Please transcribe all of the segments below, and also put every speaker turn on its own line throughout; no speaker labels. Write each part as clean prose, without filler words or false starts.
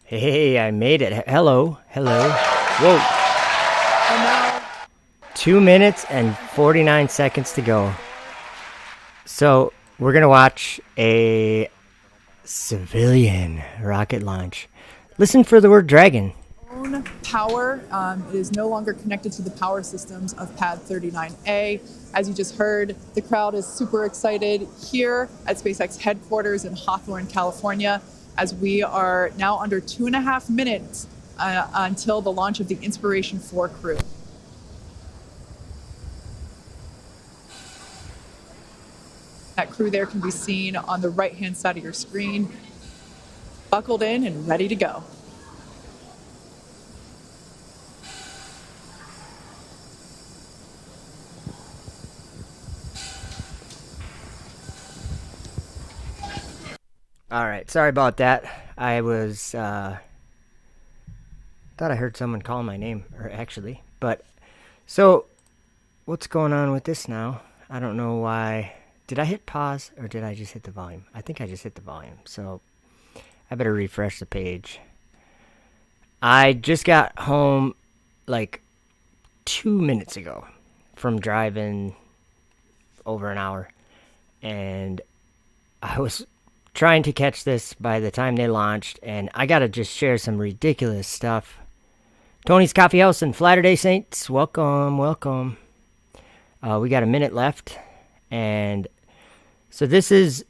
Hey, I made it. Hello. Whoa.
And now,
2 minutes and 49 seconds to go. So, we're going to watch a civilian rocket launch. Listen for the word dragon.
own power is no longer connected to the power systems of Pad 39A. As you just heard, the crowd is super excited here at SpaceX headquarters in Hawthorne, California, as we are now under 2.5 minutes until the launch of the Inspiration 4 crew. That crew there can be seen on the right-hand side of your screen, buckled in and ready to go.
All right, sorry about that. I was thought I heard someone call my name, or actually, but so what's going on with this now? I don't know why. Did I hit pause or did I just hit the volume? I think I just hit the volume, so I better refresh the page. I just got home like 2 minutes ago from driving over an hour, and I was trying to catch this by the time they launched, and I gotta just share some ridiculous stuff. Tony's Coffee House and Latter-day Saints, welcome. We got a minute left, and so this is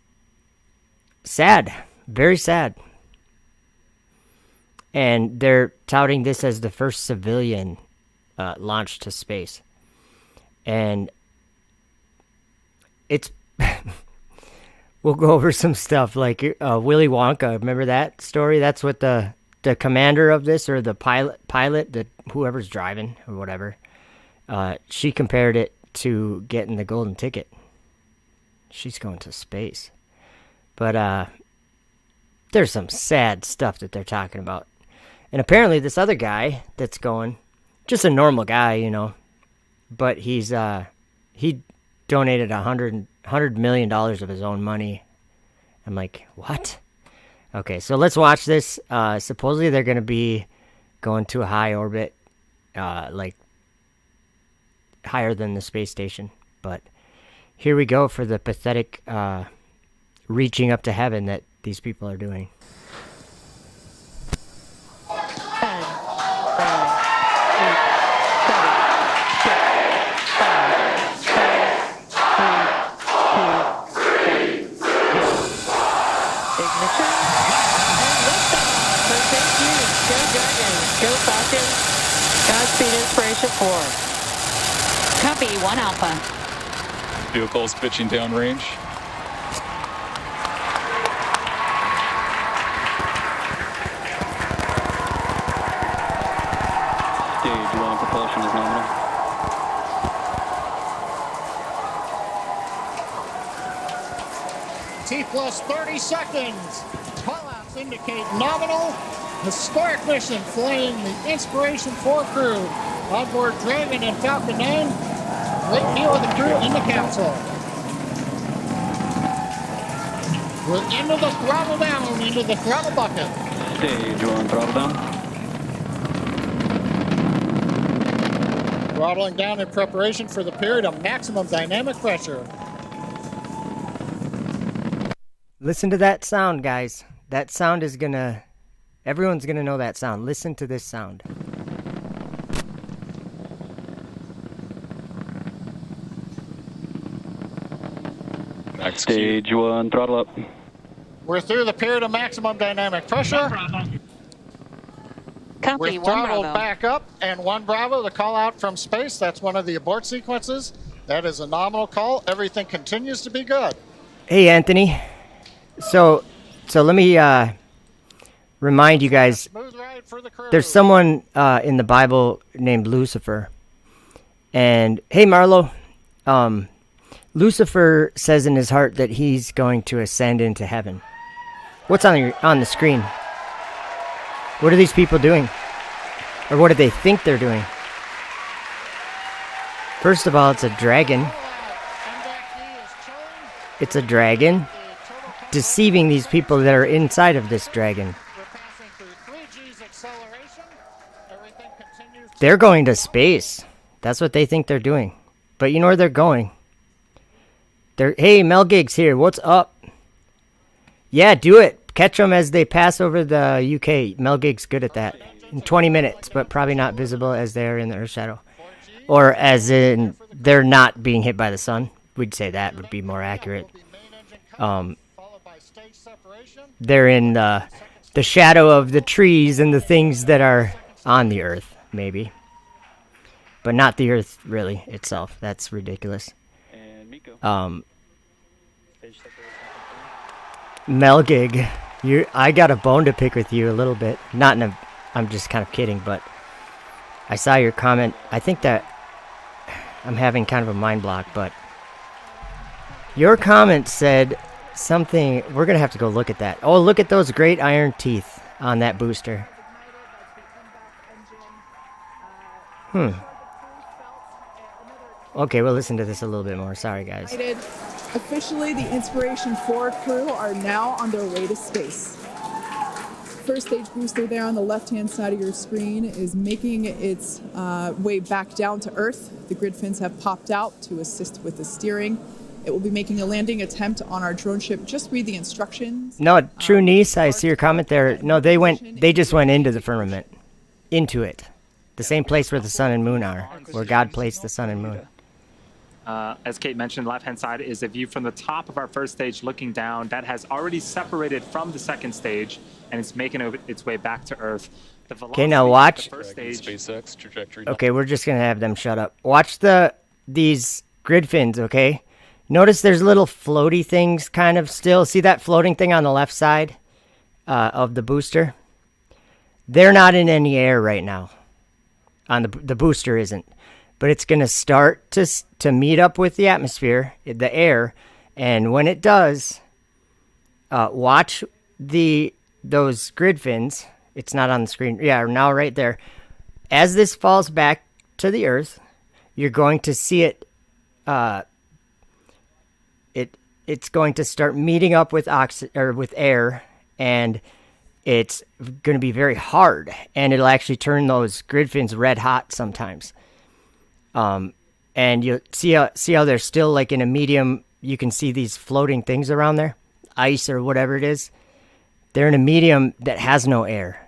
sad, very sad. And they're touting this as the first civilian launch to space. And it's we'll go over some stuff like Willy Wonka. Remember that story? That's what the commander of this, or the pilot, that whoever's driving or whatever, she compared it to getting the golden ticket. She's going to space. But there's some sad stuff that they're talking about. And apparently this other guy that's going, just a normal guy, you know, but he donated $100 million of his own money. I'm like, what? Okay, so let's watch this. Supposedly they're going to be going to a high orbit, like higher than the space station. But here we go for the pathetic reaching up to heaven that these people are doing.
10, 9, 8, 7, 6, 5, 4, 3, 2, 1. Ignition. And liftoff. So thank you. Go Dragons. Go Falcon. Godspeed Inspiration 4.
Copy, 1 Alpha.
Vehicles pitching downrange.
Stage 1 propulsion is nominal.
T plus 30 seconds. Callouts indicate nominal. Historic mission flying the Inspiration 4 crew. Onboard Dragon and Falcon 9. Great deal of the crew in the capsule. We're into the throttle down, into the throttle bucket.
Stage 1 throttle down.
Throttling down in preparation for the period of maximum dynamic pressure.
Listen to that sound, guys. That sound is gonna... Everyone's gonna know that sound. Listen to this sound.
Stage 1 throttle up.
We're through the period of maximum dynamic pressure.
Copy,
We're
1
throttled
Bravo.
back up, and 1 Bravo, the call out from space. That's one of the abort sequences. That is a nominal call. Everything continues to be good.
Hey, Anthony. So let me remind you guys,
Smooth ride for the crew.
there's someone in the Bible named Lucifer. And hey, Marlo, Lucifer says in his heart that he's going to ascend into heaven. What's on the screen? What are these people doing? Or what do they think they're doing? First of all, it's a dragon. It's a dragon deceiving these people that are inside of this dragon.
We're passing through 3
They're going to space. That's what they think they're doing. But you know where they're going. Hey, Mel Giggs here. What's up? Yeah, do it. Catch them as they pass over the UK. Mel Giggs good at that. In 20 minutes, but probably not visible as they are in the Earth shadow. Or as in they're not being hit by the sun. We'd say that would be more accurate. They're in the shadow of the trees and the things that are on the Earth, maybe. But not the Earth, really, itself. That's ridiculous.
And Miko. Stage separation.
Mel Gig, I got a bone to pick with you a little bit. Not in a, I'm just kind of kidding, but I saw your comment. I think that I'm having kind of a mind block, but your comment said something. We're going to have to go look at that. Oh, look at those great iron teeth on that booster. Okay, we'll listen to this a little bit more. Sorry, guys.
Officially, the Inspiration 4 crew are now on their way to space. First stage booster there on the left-hand side of your screen is making its way back down to Earth. The grid fins have popped out to assist with the steering. It will be making a landing attempt on our drone ship. Just read the instructions.
No, true niece, I see your comment there. No, they just went into the firmament. Into it. The same place where the sun and moon are. Where God placed the sun and moon.
As Kate mentioned, left-hand side is a view from the top of our first stage looking down. That has already separated from the second stage, and it's making its way back to Earth.
Okay, now watch.
The first stage.
SpaceX trajectory.
Okay, we're just going to have them shut up. Watch these grid fins, okay? Notice there's little floaty things kind of still. See that floating thing on the left side of the booster? They're not in any air right now. On the booster isn't. But it's going to start to meet up with the atmosphere, the air, and when it does, watch those grid fins. It's not on the screen. Yeah, now right there. As this falls back to the Earth, you're going to see it. It's going to start meeting up with with air, and it's going to be very hard, and it'll actually turn those grid fins red hot sometimes. And you see how they're still like in a medium. You can see these floating things around there, ice or whatever it is. They're in a medium that has no air.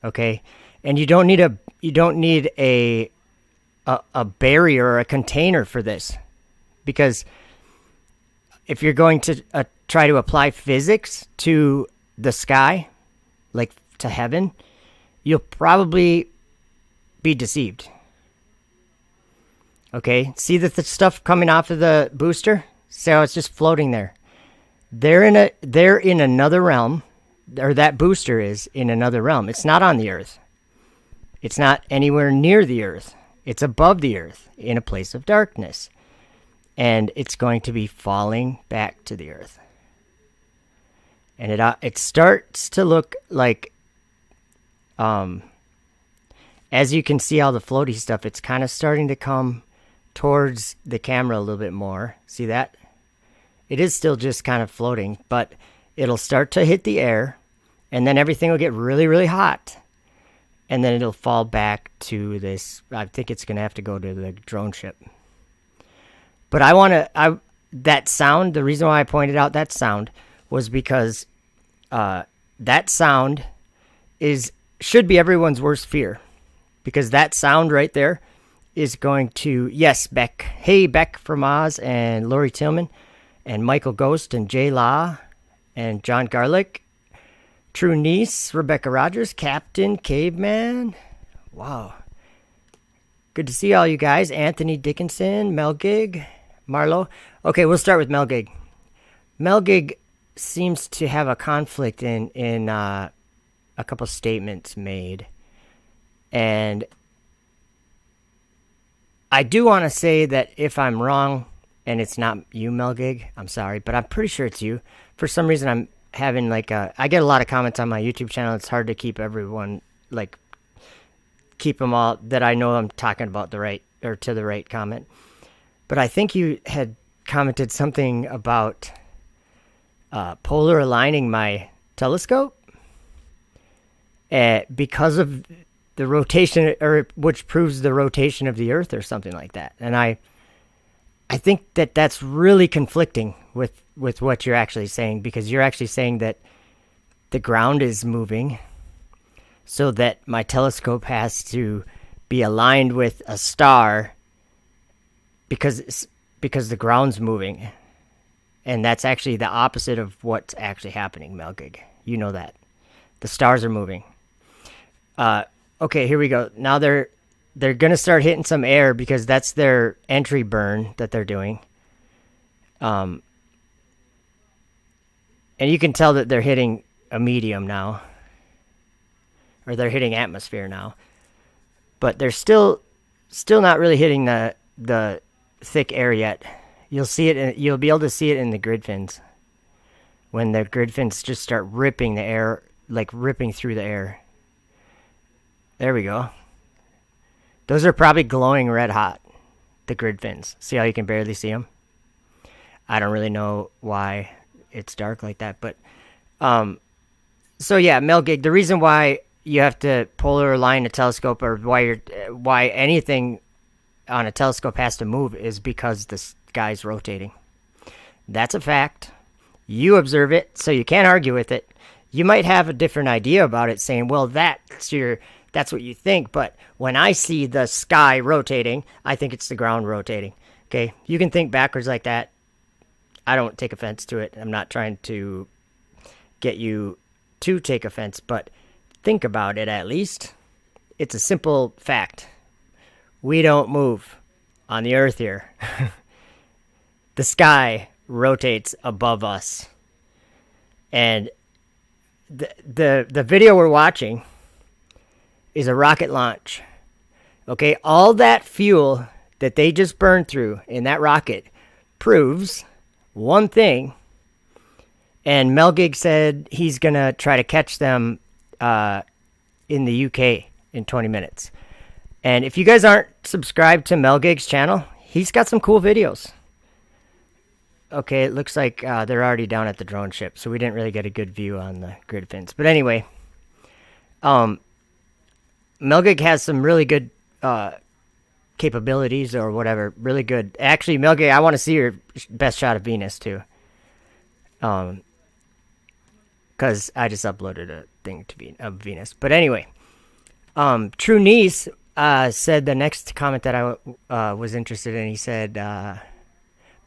Okay, and you don't need a barrier or a container for this, because if you're going to try to apply physics to the sky, like to heaven, you'll probably be deceived. Okay, see the stuff coming off of the booster? See how it's just floating there? They're in another realm, or that booster is in another realm. It's not on the Earth. It's not anywhere near the Earth. It's above the Earth in a place of darkness. And it's going to be falling back to the Earth. And it starts to look like, as you can see all the floaty stuff, it's kind of starting to come towards the camera a little bit more. See that? It is still just kind of floating, but it'll start to hit the air, and then everything will get really, really hot. And then it'll fall back to this. I think it's going to have to go to the drone ship. But that sound, the reason why I pointed out that sound was because that sound should be everyone's worst fear. Because that sound right there is going to, yes, Beck. Hey, Beck from Oz and Lori Tillman and Michael Ghost and Jay Law and John Garlick, True Niece, Rebecca Rogers, Captain Caveman. Wow. Good to see all you guys. Anthony Dickinson, Mel Gig, Marlo. Okay, we'll start with Mel Gig. Mel Gig seems to have a conflict in a couple statements made. And I do want to say that if I'm wrong, and it's not you, Mel Gig, I'm sorry, but I'm pretty sure it's you. For some reason, I'm having I get a lot of comments on my YouTube channel. It's hard to keep everyone, keep them all that I know I'm talking about to the right comment. But I think you had commented something about polar aligning my telescope because of the rotation, or which proves the rotation of the Earth or something like that. And I think that that's really conflicting with what you're actually saying, because you're actually saying that the ground is moving, so that my telescope has to be aligned with a star because the ground's moving. And that's actually the opposite of what's actually happening, Melgig. You know that. The stars are moving. Okay, here we go. Now they're going to start hitting some air because that's their entry burn that they're doing. And you can tell that they're hitting a medium now. Or they're hitting atmosphere now. But they're still not really hitting the thick air yet. You'll see it. You'll be able to see it in the grid fins. When the grid fins just start ripping the air, like ripping through the air. There we go. Those are probably glowing red hot, the grid fins. See how you can barely see them? I don't really know why it's dark like that, but so yeah, Melgig, the reason why you have to polar align a telescope, or why anything on a telescope has to move, is because the sky's rotating. That's a fact. You observe it, so you can't argue with it. You might have a different idea about it, saying, well, that's what you think, but when I see the sky rotating, I think it's the ground rotating. Okay? You can think backwards like that. I don't take offense to it. I'm not trying to get you to take offense, but think about it at least. It's a simple fact. We don't move on the earth here. The sky rotates above us. And the video we're watching is a rocket launch. Okay, all that fuel that they just burned through in that rocket proves one thing. And Melgig said he's going to try to catch them in the UK in 20 minutes. And if you guys aren't subscribed to Melgig's channel, he's got some cool videos. Okay, it looks like they're already down at the drone ship, so we didn't really get a good view on the grid fins. But anyway, Melgig has some really good capabilities, or whatever. Really good. Actually, Melgig, I want to see your best shot of Venus, too. Because I just uploaded a thing of Venus. But anyway, True Niece said the next comment that I was interested in. He said,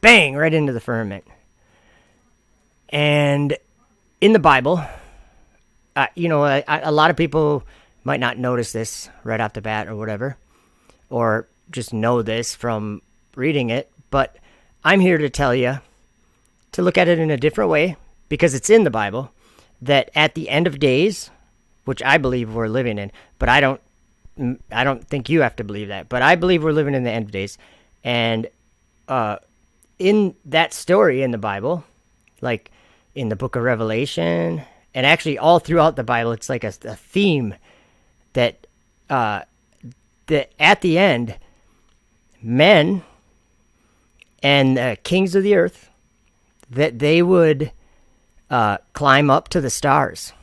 bang, right into the firmament. And in the Bible, a lot of people might not notice this right off the bat or whatever, or just know this from reading it, but I'm here to tell you to look at it in a different way, because it's in the Bible, that at the end of days, which I believe we're living in, but I don't think you have to believe that, but I believe we're living in the end of days. And in that story in the Bible, like in the book of Revelation, and actually all throughout the Bible, it's like a theme that at the end, men and the kings of the earth, that they would climb up to the stars,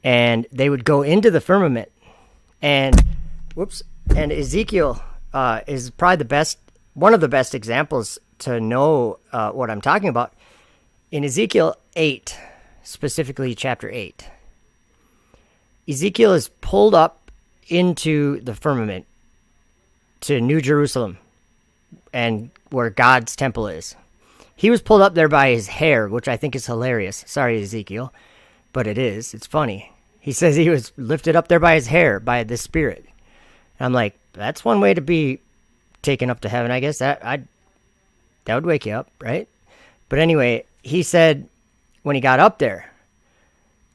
and they would go into the firmament. And Ezekiel is probably one of the best examples to know what I'm talking about. In Ezekiel 8, specifically chapter 8, Ezekiel is pulled up into the firmament to New Jerusalem, and where God's temple is. He was pulled up there by his hair, which I think is hilarious. Sorry, Ezekiel, but it is. It's funny. He says he was lifted up there by his hair, by the Spirit. And I'm like, that's one way to be taken up to heaven, I guess. That would wake you up, right? But anyway, he said when he got up there,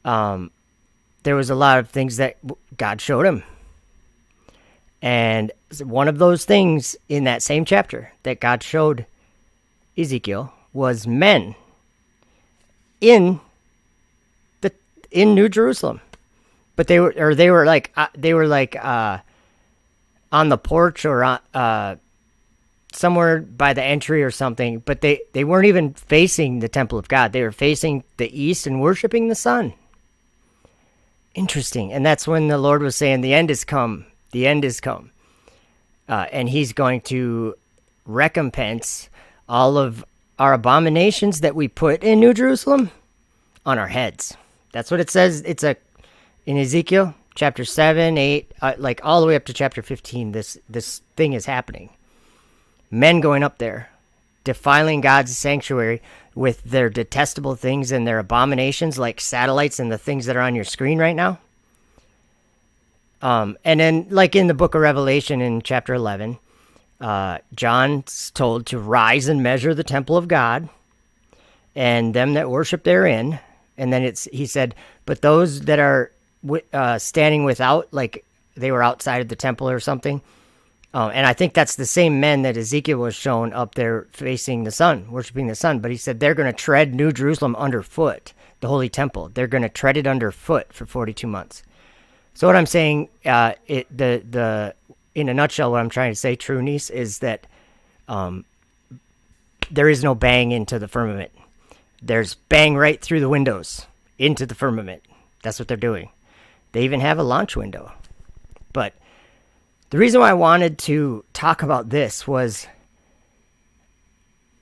there was a lot of things that God showed him. And one of those things in that same chapter that God showed Ezekiel was men in New Jerusalem, but they were like on the porch, or somewhere by the entry or something, but they weren't even facing the temple of God. They were facing the east and worshiping the sun. Interesting. And that's when the Lord was saying, the end has come. The end has come. And he's going to recompense all of our abominations that we put in New Jerusalem on our heads. That's what it says. In Ezekiel chapter 7, 8, like all the way up to chapter 15, this thing is happening. Men going up there, defiling God's sanctuary with their detestable things and their abominations like satellites and the things that are on your screen right now. And then, like in the book of Revelation in chapter 11, John's told to rise and measure the temple of God and them that worship therein. And then he said, but those that are standing without, like they were outside of the temple or something. And I think that's the same men that Ezekiel was shown up there facing the sun, worshiping the sun. But he said they're going to tread New Jerusalem underfoot, the holy temple. They're going to tread it underfoot for 42 months. So what I'm saying, in a nutshell, what I'm trying to say, true niece, is that there is no bang into the firmament. There's bang right through the windows into the firmament. That's what they're doing. They even have a launch window. But the reason why I wanted to talk about this was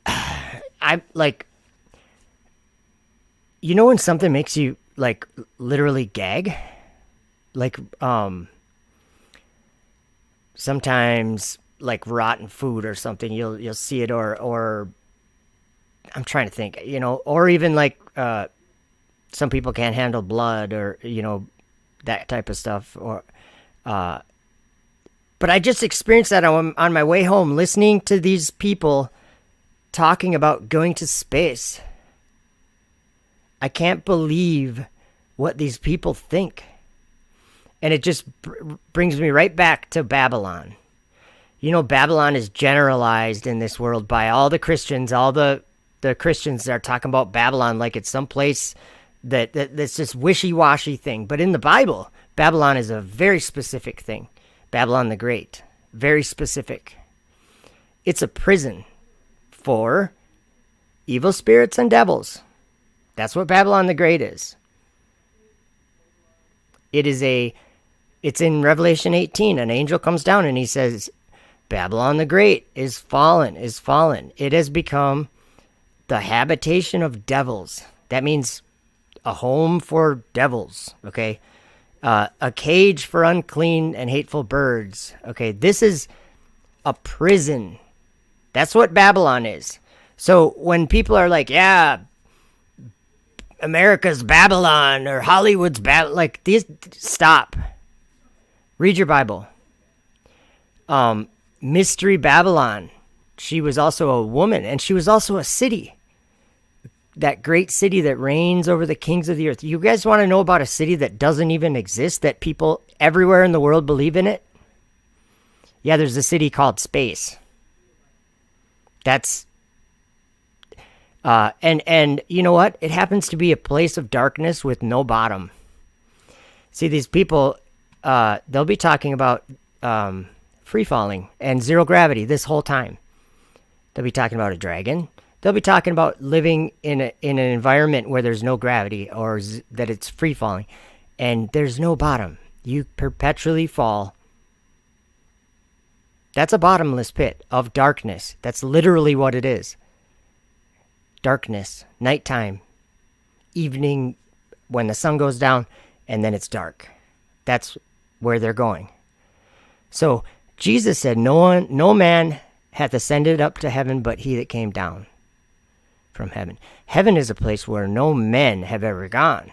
I like, you know, when something makes you like literally gag, like sometimes like rotten food or something, you'll see it, or I'm trying to think, you know, or even like some people can't handle blood, or you know, that type of stuff, or but I just experienced that on my way home, listening to these people talking about going to space. I can't believe what these people think. And it just brings me right back to Babylon. You know, Babylon is generalized in this world by all the Christians. All the Christians are talking about Babylon like it's some place that's this wishy-washy thing. But in the Bible, Babylon is a very specific thing. Babylon the Great. Very specific. It's a prison for evil spirits and devils. That's what Babylon the Great is. It's in Revelation 18. An angel comes down and he says, Babylon the Great is fallen, is fallen. It has become the habitation of devils. That means a home for devils, okay? A cage for unclean and hateful birds. Okay, this is a prison. That's what Babylon is. So when people are like, yeah, America's Babylon or Hollywood's Babylon, like these, stop. Read your Bible. Mystery Babylon. She was also a woman, and she was also a city. That great city that reigns over the kings of the earth. You guys want to know about a city that doesn't even exist, that people everywhere in the world believe in it? Yeah, there's a city called space. That's and you know what? It happens to be a place of darkness with no bottom. See, these people, they'll be talking about free falling and zero gravity this whole time. They'll be talking about a dragon. They'll be talking about living in an environment where there's no gravity, or that it's free falling, and there's no bottom. You perpetually fall. That's a bottomless pit of darkness. That's literally what it is. Darkness, nighttime, evening, when the sun goes down, and then it's dark. That's where they're going. So Jesus said, no man hath ascended up to heaven but he that came down from heaven. Heaven is a place where no men have ever gone.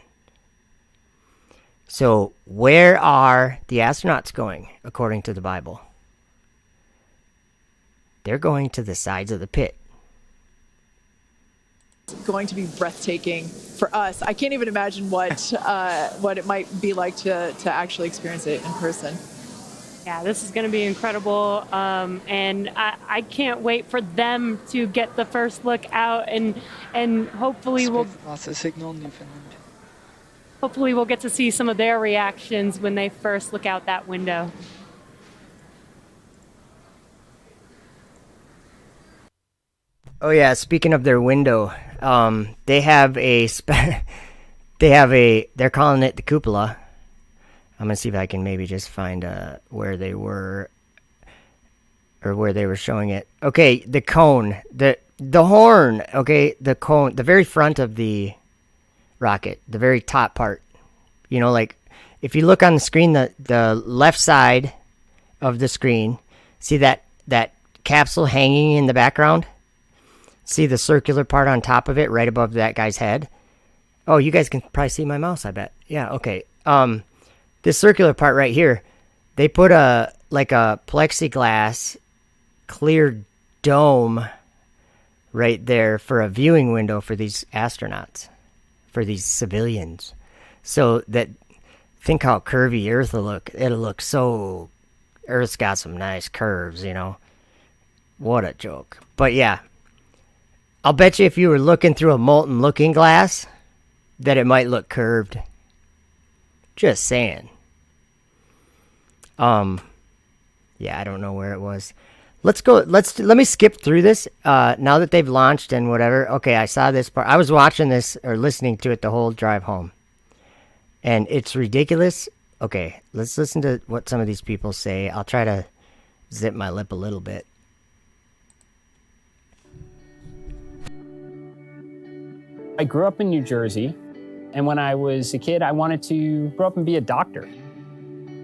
So where are the astronauts going, according to the Bible? They're going to the sides of the pit.
It's going to be breathtaking for us. I can't even imagine what it might be like to actually experience it in person.
Yeah, this is going to be incredible, and I can't wait for them to get the first look out, and hopefully we'll get to see some of their reactions when they first look out that window.
Oh yeah, speaking of their window, they're calling it the cupola, I'm gonna see if I can maybe just find where they were, or where they were showing it. Okay, the cone, the horn. Okay, the cone, the very front of the rocket, the very top part. You know, like if you look on the screen, the left side of the screen, see that capsule hanging in the background? See the circular part on top of it, right above that guy's head? Oh, you guys can probably see my mouse, I bet. Yeah, okay. This circular part right here, they put a plexiglass clear dome right there for a viewing window for these astronauts, for these civilians. So that, think how curvy Earth will look. It'll look so, Earth's got some nice curves, you know. What a joke. But yeah, I'll bet you if you were looking through a molten looking glass, that it might look curved. Just saying. Yeah, I don't know where it was. Let me skip through this, now that they've launched and whatever. Okay, I saw this part. I was watching this, or listening to it the whole drive home. And it's ridiculous. Okay, let's listen to what some of these people say. I'll try to zip my lip a little bit.
I grew up in New Jersey, and when I was a kid, I wanted to grow up and be a doctor.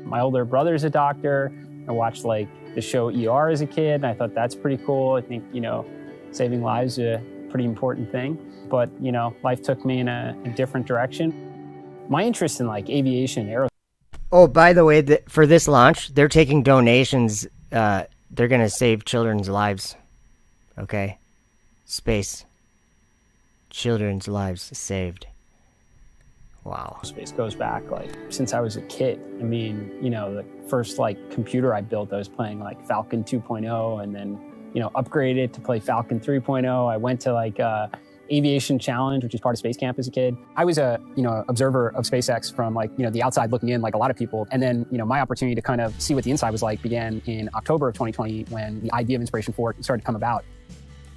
My older brother's a doctor. I watched like the show ER as a kid, and I thought that's pretty cool. I think, you know, saving lives is a pretty important thing. But, you know, life took me in a different direction. My interest in like aviation and aerospace.
Oh, by the way, for this launch, they're taking donations. They're going to save children's lives. Okay? Space. Children's lives saved. Wow.
Space goes back like since I was a kid. I mean, you know, the first like computer I built, I was playing like Falcon 2.0, and then, you know, upgraded to play Falcon 3.0. I went to like Aviation Challenge, which is part of Space Camp as a kid. I was a, you know, observer of SpaceX from like, you know, the outside looking in like a lot of people. And then, you know, my opportunity to kind of see what the inside was like began in October of 2020 when the idea of Inspiration 4 started to come about.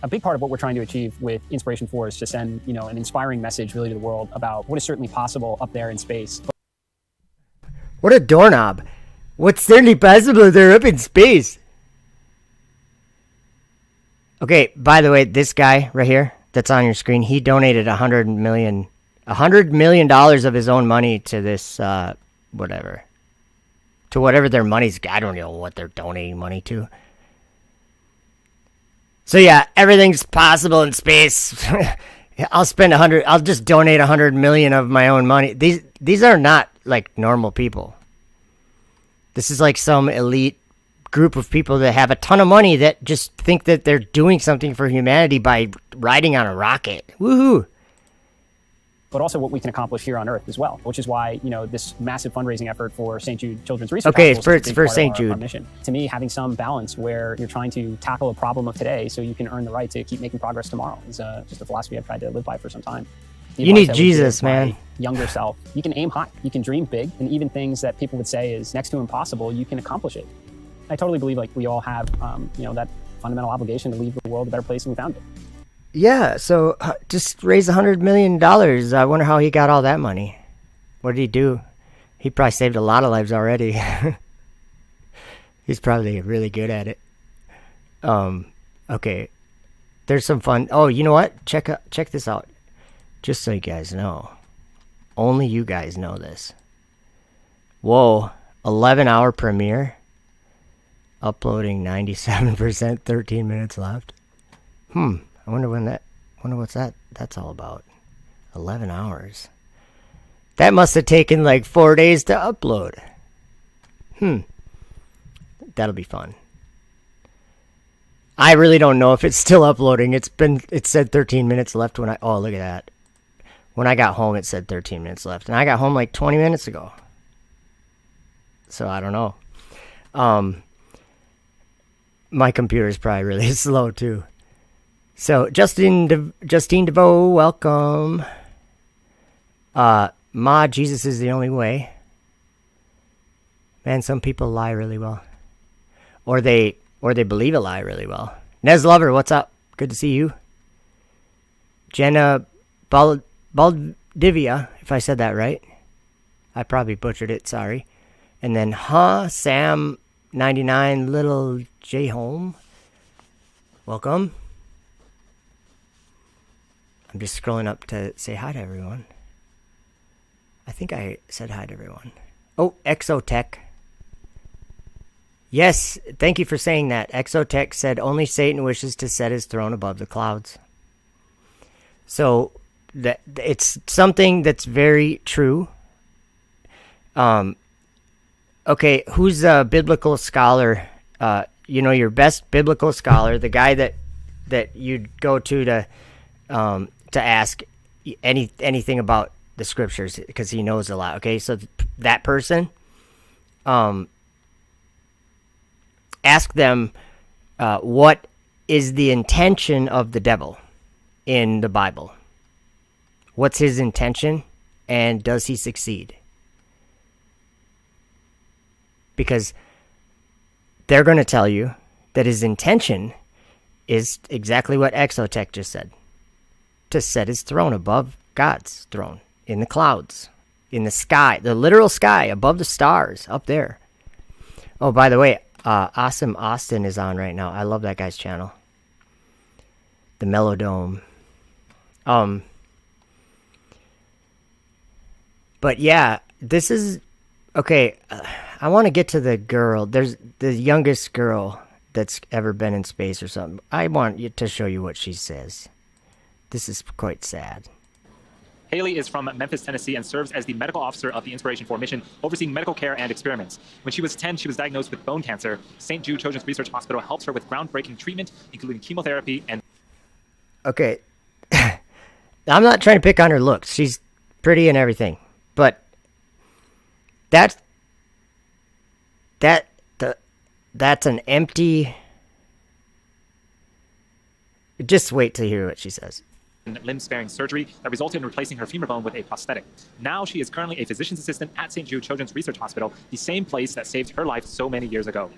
A big part of what we're trying to achieve with Inspiration 4 is to send, you know, an inspiring message really to the world about what is certainly possible up there in space.
What a doorknob. What's certainly possible there up in space? Okay, by the way, this guy right here that's on your screen, he donated $100 million of his own money to this, whatever. To whatever their money's, I don't know what they're donating money to. So yeah, everything's possible in space. I'll just donate 100 million of my own money. These are not like normal people. This is like some elite group of people that have a ton of money that just think that they're doing something for humanity by riding on a rocket. Woohoo!
But also what we can accomplish here on Earth as well, which is why, you know, this massive fundraising effort for St. Jude Children's Research Hospital
it's for St. Jude.
Our mission. To me, having some balance where you're trying to tackle a problem of today so you can earn the right to keep making progress tomorrow is just a philosophy I've tried to live by for some time.
You need Jesus, man.
Younger self. You can aim high. You can dream big. And even things that people would say is next to impossible, you can accomplish it. I totally believe like we all have, you know, that fundamental obligation to leave the world a better place than we found it.
Yeah, so just raise $100 million. I wonder how he got all that money. What did he do? He probably saved a lot of lives already. He's probably really good at it. Okay. There's some fun. Oh, you know what? Check this out. Just so you guys know. Only you guys know this. Whoa. 11-hour premiere. Uploading 97%, 13 minutes left. I wonder what's that's all about. 11 hours. That must have taken like 4 days to upload. That'll be fun. I really don't know if it's still uploading. It said 13 minutes left when oh, look at that. When I got home, it said 13 minutes left. And I got home like 20 minutes ago. So I don't know. My computer's probably really slow too. So, Justine DeVoe, welcome. Ma, Jesus is the only way. Man, some people lie really well. Or they believe a lie really well. Nez Lover, what's up? Good to see you. Jenna Baldivia, if I said that right. I probably butchered it, sorry. And then, Sam 99, little J Home. Welcome. I'm just scrolling up to say hi to everyone. I think I said hi to everyone. Oh, Exotech. Yes, thank you for saying that. Exotech said only Satan wishes to set his throne above the clouds. So that it's something that's very true. Okay, who's a biblical scholar? Your best biblical scholar, the guy that you'd go to ask anything about the scriptures because he knows a lot. Okay, so that person, ask them what is the intention of the devil in the Bible? What's his intention, and does he succeed? Because they're going to tell you that his intention is exactly what Exotech just said. To set his throne above God's throne, in the clouds, in the sky, the literal sky, above the stars, up there. Oh, by the way, Awesome Austin is on right now. I love that guy's channel. The Melodome. But yeah, this is... Okay, I want to get to the girl. There's the youngest girl that's ever been in space or something. I want you to show you what she says. This is quite sad.
Haley is from Memphis, Tennessee, and serves as the medical officer of the Inspiration 4 mission, overseeing medical care and experiments. When she was 10, she was diagnosed with bone cancer. St. Jude Children's Research Hospital helps her with groundbreaking treatment, including chemotherapy and...
Okay, I'm not trying to pick on her looks. She's pretty and everything, but that's an empty... Just wait to hear what she says.
Limb-sparing surgery that resulted in replacing her femur bone with a prosthetic. Now she is currently a physician's assistant at St. Jude Children's Research Hospital, the same place that saved her life so many years ago.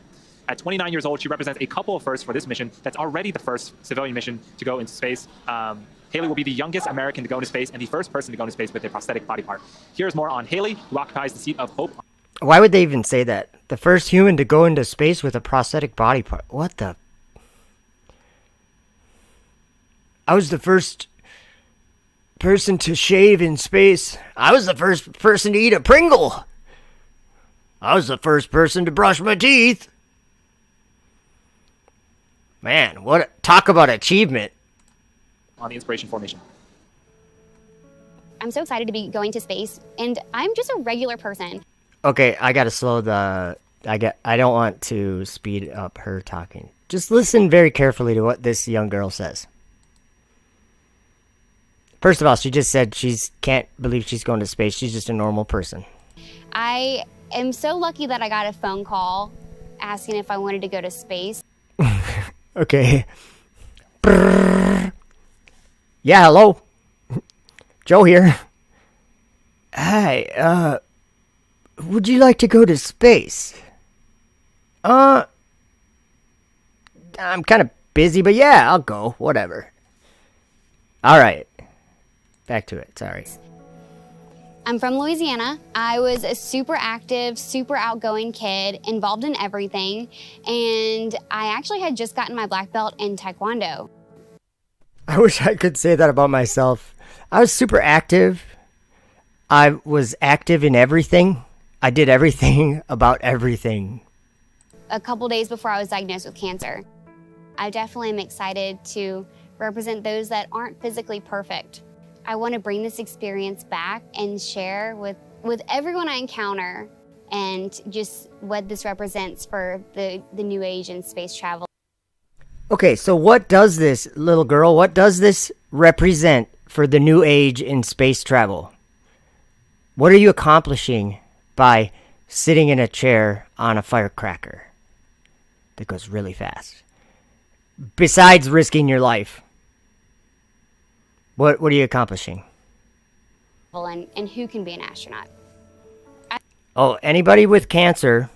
At 29 years old, she represents a couple of firsts for this mission that's already the first civilian mission to go into space. Haley will be the youngest American to go into space and the first person to go into space with a prosthetic body part. Here's more on Haley, who occupies the seat of hope.
Why would they even say that? The first human to go into space with a prosthetic body part. What the... I was the first person to shave in space. I was the first person to eat a Pringle. I was the first person to brush my teeth. Man, talk about achievement.
On the Inspiration 4 mission.
I'm so excited to be going to space, and I'm just a regular person.
Okay, I gotta slow the... I don't want to speed up her talking. Just listen very carefully to what this young girl says. First of all, she just said she can't believe she's going to space. She's just a normal person.
I am so lucky that I got a phone call asking if I wanted to go to space.
Okay. Brrr. Yeah, hello. Joe here. Hi, would you like to go to space? I'm kind of busy, but yeah, I'll go. Whatever. All right. Back to it. Sorry.
I'm from Louisiana. I was a super active, super outgoing kid, involved in everything, and I actually had just gotten my black belt in Taekwondo.
I wish I could say that about myself. I was super active. I was active in everything. I did everything about everything.
A couple days before I was diagnosed with cancer. I definitely am excited to represent those that aren't physically perfect. I want to bring this experience back and share with everyone I encounter, and just what this represents for the new age in space travel.
Okay, so what does this, little girl, what does this represent for the new age in space travel? What are you accomplishing by sitting in a chair on a firecracker that goes really fast? Besides risking your life. What are you accomplishing?
And who can be an astronaut?
Oh, anybody with cancer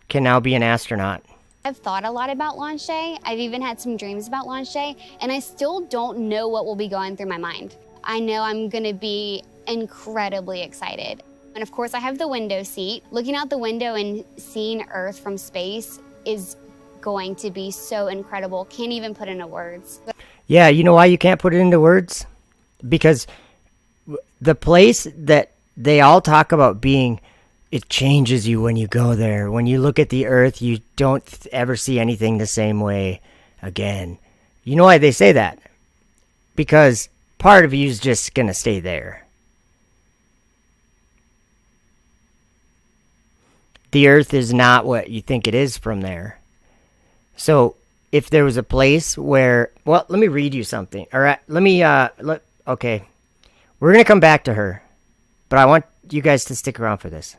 can now be an astronaut.
I've thought a lot about launch day. I've even had some dreams about launch day, and I still don't know what will be going through my mind. I know I'm going to be incredibly excited. And of course, I have the window seat. Looking out the window and seeing Earth from space is going to be so incredible. Can't even put into words.
Yeah, you know why you can't put it into words? Because the place that they all talk about being, it changes you when you go there. When you look at the Earth, you don't ever see anything the same way again. You know why they say that? Because part of you is just going to stay there. The Earth is not what you think it is from there. So if there was a place where, well, let me read you something. All right, okay. We're going to come back to her, but I want you guys to stick around for this.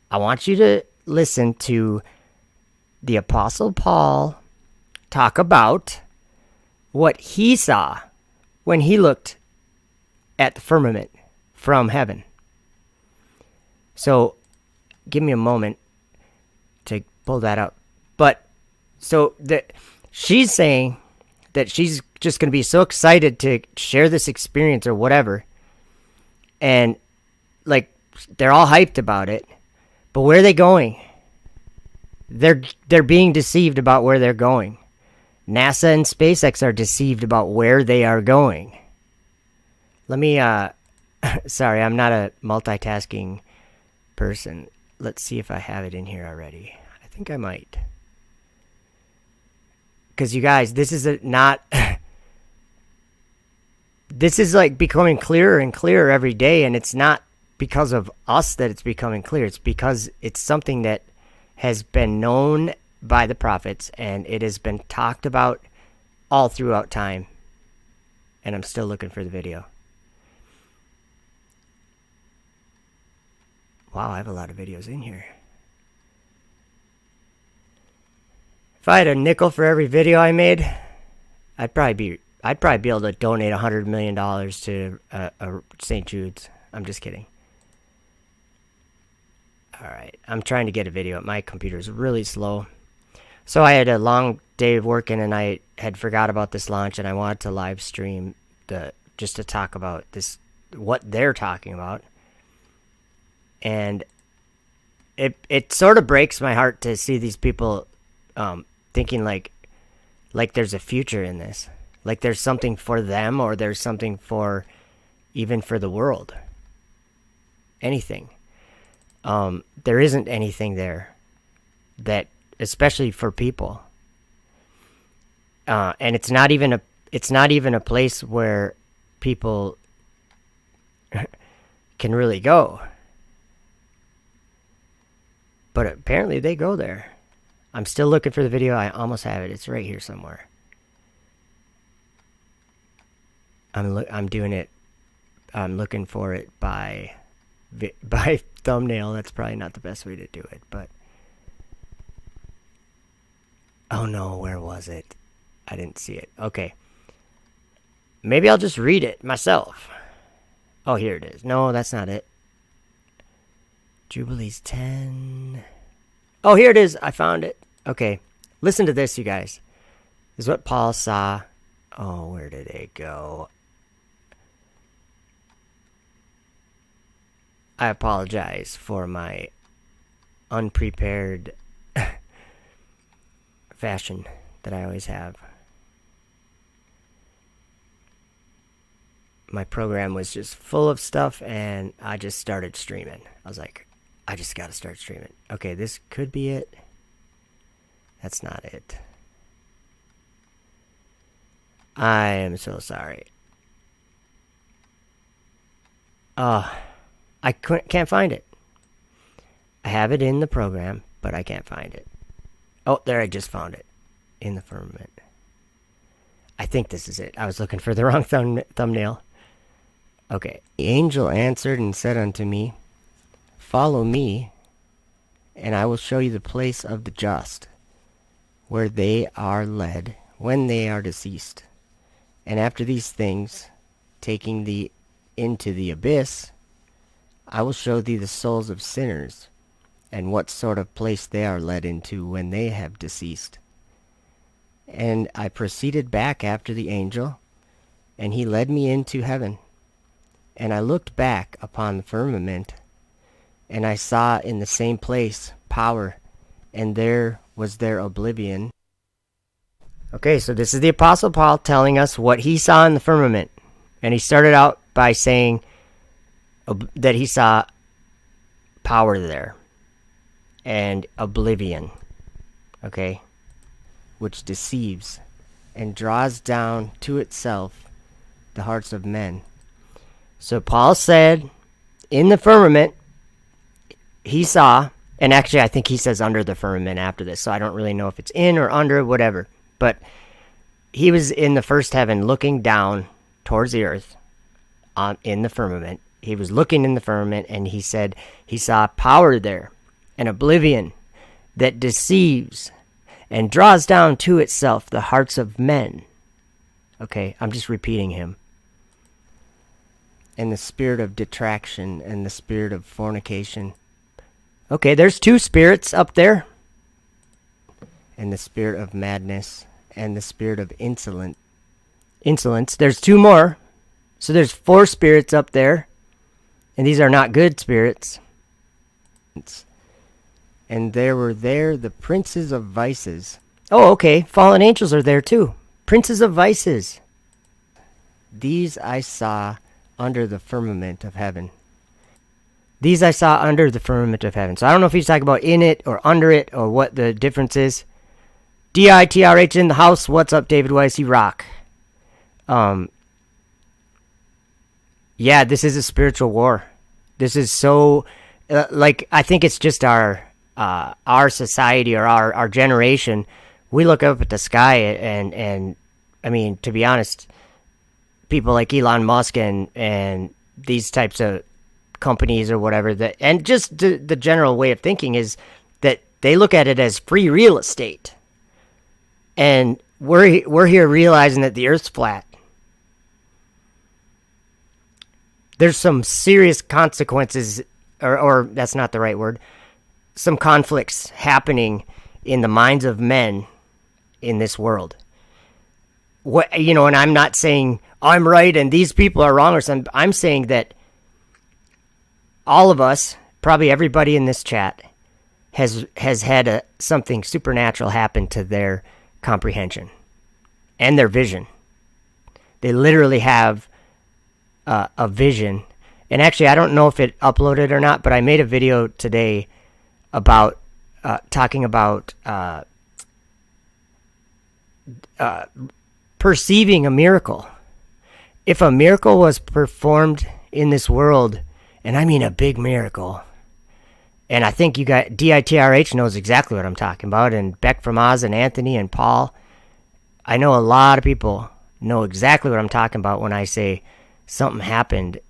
I want you to listen to the Apostle Paul talk about what he saw when he looked at the firmament from heaven. So give me a moment to pull that up. But so she's saying that she's just going to be so excited to share this experience or whatever. And like they're all hyped about it. But where are they going? They're being deceived about where they're going. NASA and SpaceX are deceived about where they are going. Let me sorry, I'm not a multitasking person. Let's see if I have it in here already. I think I might. Because you guys, this is not... this is like becoming clearer and clearer every day, and it's not because of us that it's becoming clear. It's because it's something that has been known by the prophets, and it has been talked about all throughout time. And I'm still looking for the video. Wow, I have a lot of videos in here. If I had a nickel for every video I made, I'd probably be able to donate $100 million to St. Jude's. I'm just kidding. All right, I'm trying to get a video. My computer's really slow. So I had a long day of working, and I had forgot about this launch, and I wanted to live stream just to talk about this, what they're talking about. And it sort of breaks my heart to see these people thinking like there's a future in this. Like there's something for them, or there's something for even for the world. Anything. There isn't anything there that, especially for people. And it's not even a place where people can really go. But apparently they go there. I'm still looking for the video. I almost have it. It's right here somewhere. I'm doing it. I'm looking for it by thumbnail. That's probably not the best way to do it, but oh no, where was it? I didn't see it. Okay. Maybe I'll just read it myself. Oh, here it is. No, that's not it. Jubilees 10. Oh, here it is. I found it. Okay. Listen to this, you guys. This is what Paul saw. Oh, where did it go? I apologize for my unprepared fashion that I always have. My program was just full of stuff, and I just started streaming. I was like, I just gotta start streaming. Okay, this could be it. That's not it. I am so sorry. I can't find it. I have it in the program, but I can't find it. Oh, there, I just found it. In the firmament. I think this is it. I was looking for the wrong thumbnail. Okay. The angel answered and said unto me, follow me, and I will show you the place of the just, where they are led when they are deceased. And after these things, taking thee into the abyss, I will show thee the souls of sinners, and what sort of place they are led into when they have deceased. And I proceeded back after the angel, and he led me into heaven. And I looked back upon the firmament, And I saw in the same place power, and there was their oblivion. Okay, so this is the Apostle Paul telling us what he saw in the firmament. And he started out by saying that he saw power there and oblivion, okay, which deceives and draws down to itself the hearts of men. So Paul said in the firmament he saw, and actually I think he says under the firmament after this, so I don't really know if it's in or under, whatever, but he was in the first heaven looking down towards the earth in the firmament. He was looking in the firmament, and he said he saw power there, an oblivion that deceives and draws down to itself the hearts of men. Okay, I'm just repeating him. And the spirit of detraction and the spirit of fornication. Okay, there's two spirits up there. And the spirit of madness and the spirit of insolence. There's two more. So there's 4 spirits up there. And these are not good spirits. And there were there the princes of vices. Oh, okay. Fallen angels are there too. Princes of vices. These I saw under the firmament of heaven. These I saw under the firmament of heaven. So I don't know if he's talking about in it or under it or what the difference is. DITRH in the house. What's up, David Weiss? You rock. Yeah, this is a spiritual war. This is so, I think it's just our society or our generation. We look up at the sky and I mean, to be honest, people like Elon Musk and these types of companies or whatever, that, and just the general way of thinking is that they look at it as free real estate. And we're here realizing that the earth's flat. There's some serious consequences, or that's not the right word, some conflicts happening in the minds of men in this world. And I'm not saying I'm right and these people are wrong or something. I'm saying that all of us, probably everybody in this chat, has had something supernatural happen to their comprehension and their vision. They literally have a vision. And actually, I don't know if it uploaded or not, but I made a video today about talking about perceiving a miracle. If a miracle was performed in this world, and I mean a big miracle, and I think you got DITRH knows exactly what I'm talking about, and Beck from Oz and Anthony and Paul. I know a lot of people know exactly what I'm talking about when I say something happened,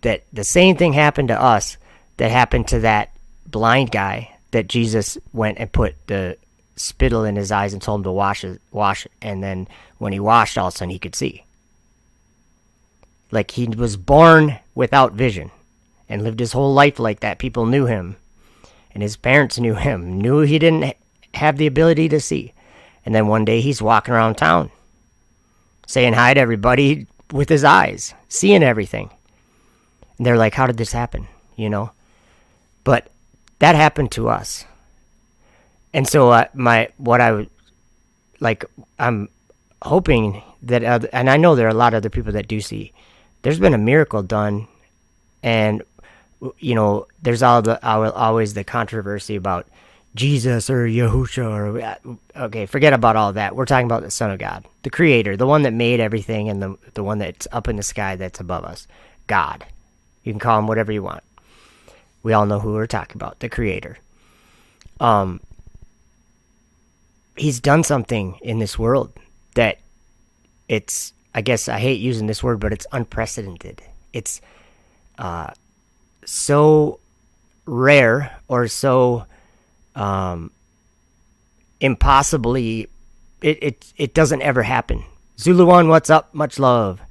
that the same thing happened to us that happened to that blind guy that Jesus went and put the spittle in his eyes and told him to wash it, and then when he washed, all of a sudden he could see. Like he was born without vision and lived his whole life like that. People knew him, and his parents knew him, knew he didn't have the ability to see. And then one day he's walking around town saying hi to everybody with his eyes, seeing everything. And they're like, how did this happen? But that happened to us. And so I'm hoping that, and I know there are a lot of other people that do see, there's been a miracle done. And, there's always the controversy about Jesus or Yahusha okay, forget about all that. We're talking about the Son of God, the Creator, the one that made everything, and the one that's up in the sky that's above us. God. You can call him whatever you want. We all know who we're talking about, the Creator. He's done something in this world that it's, I guess I hate using this word, but it's unprecedented. It's so rare or so impossibly, it doesn't ever happen. Zulu One, what's up? Much love.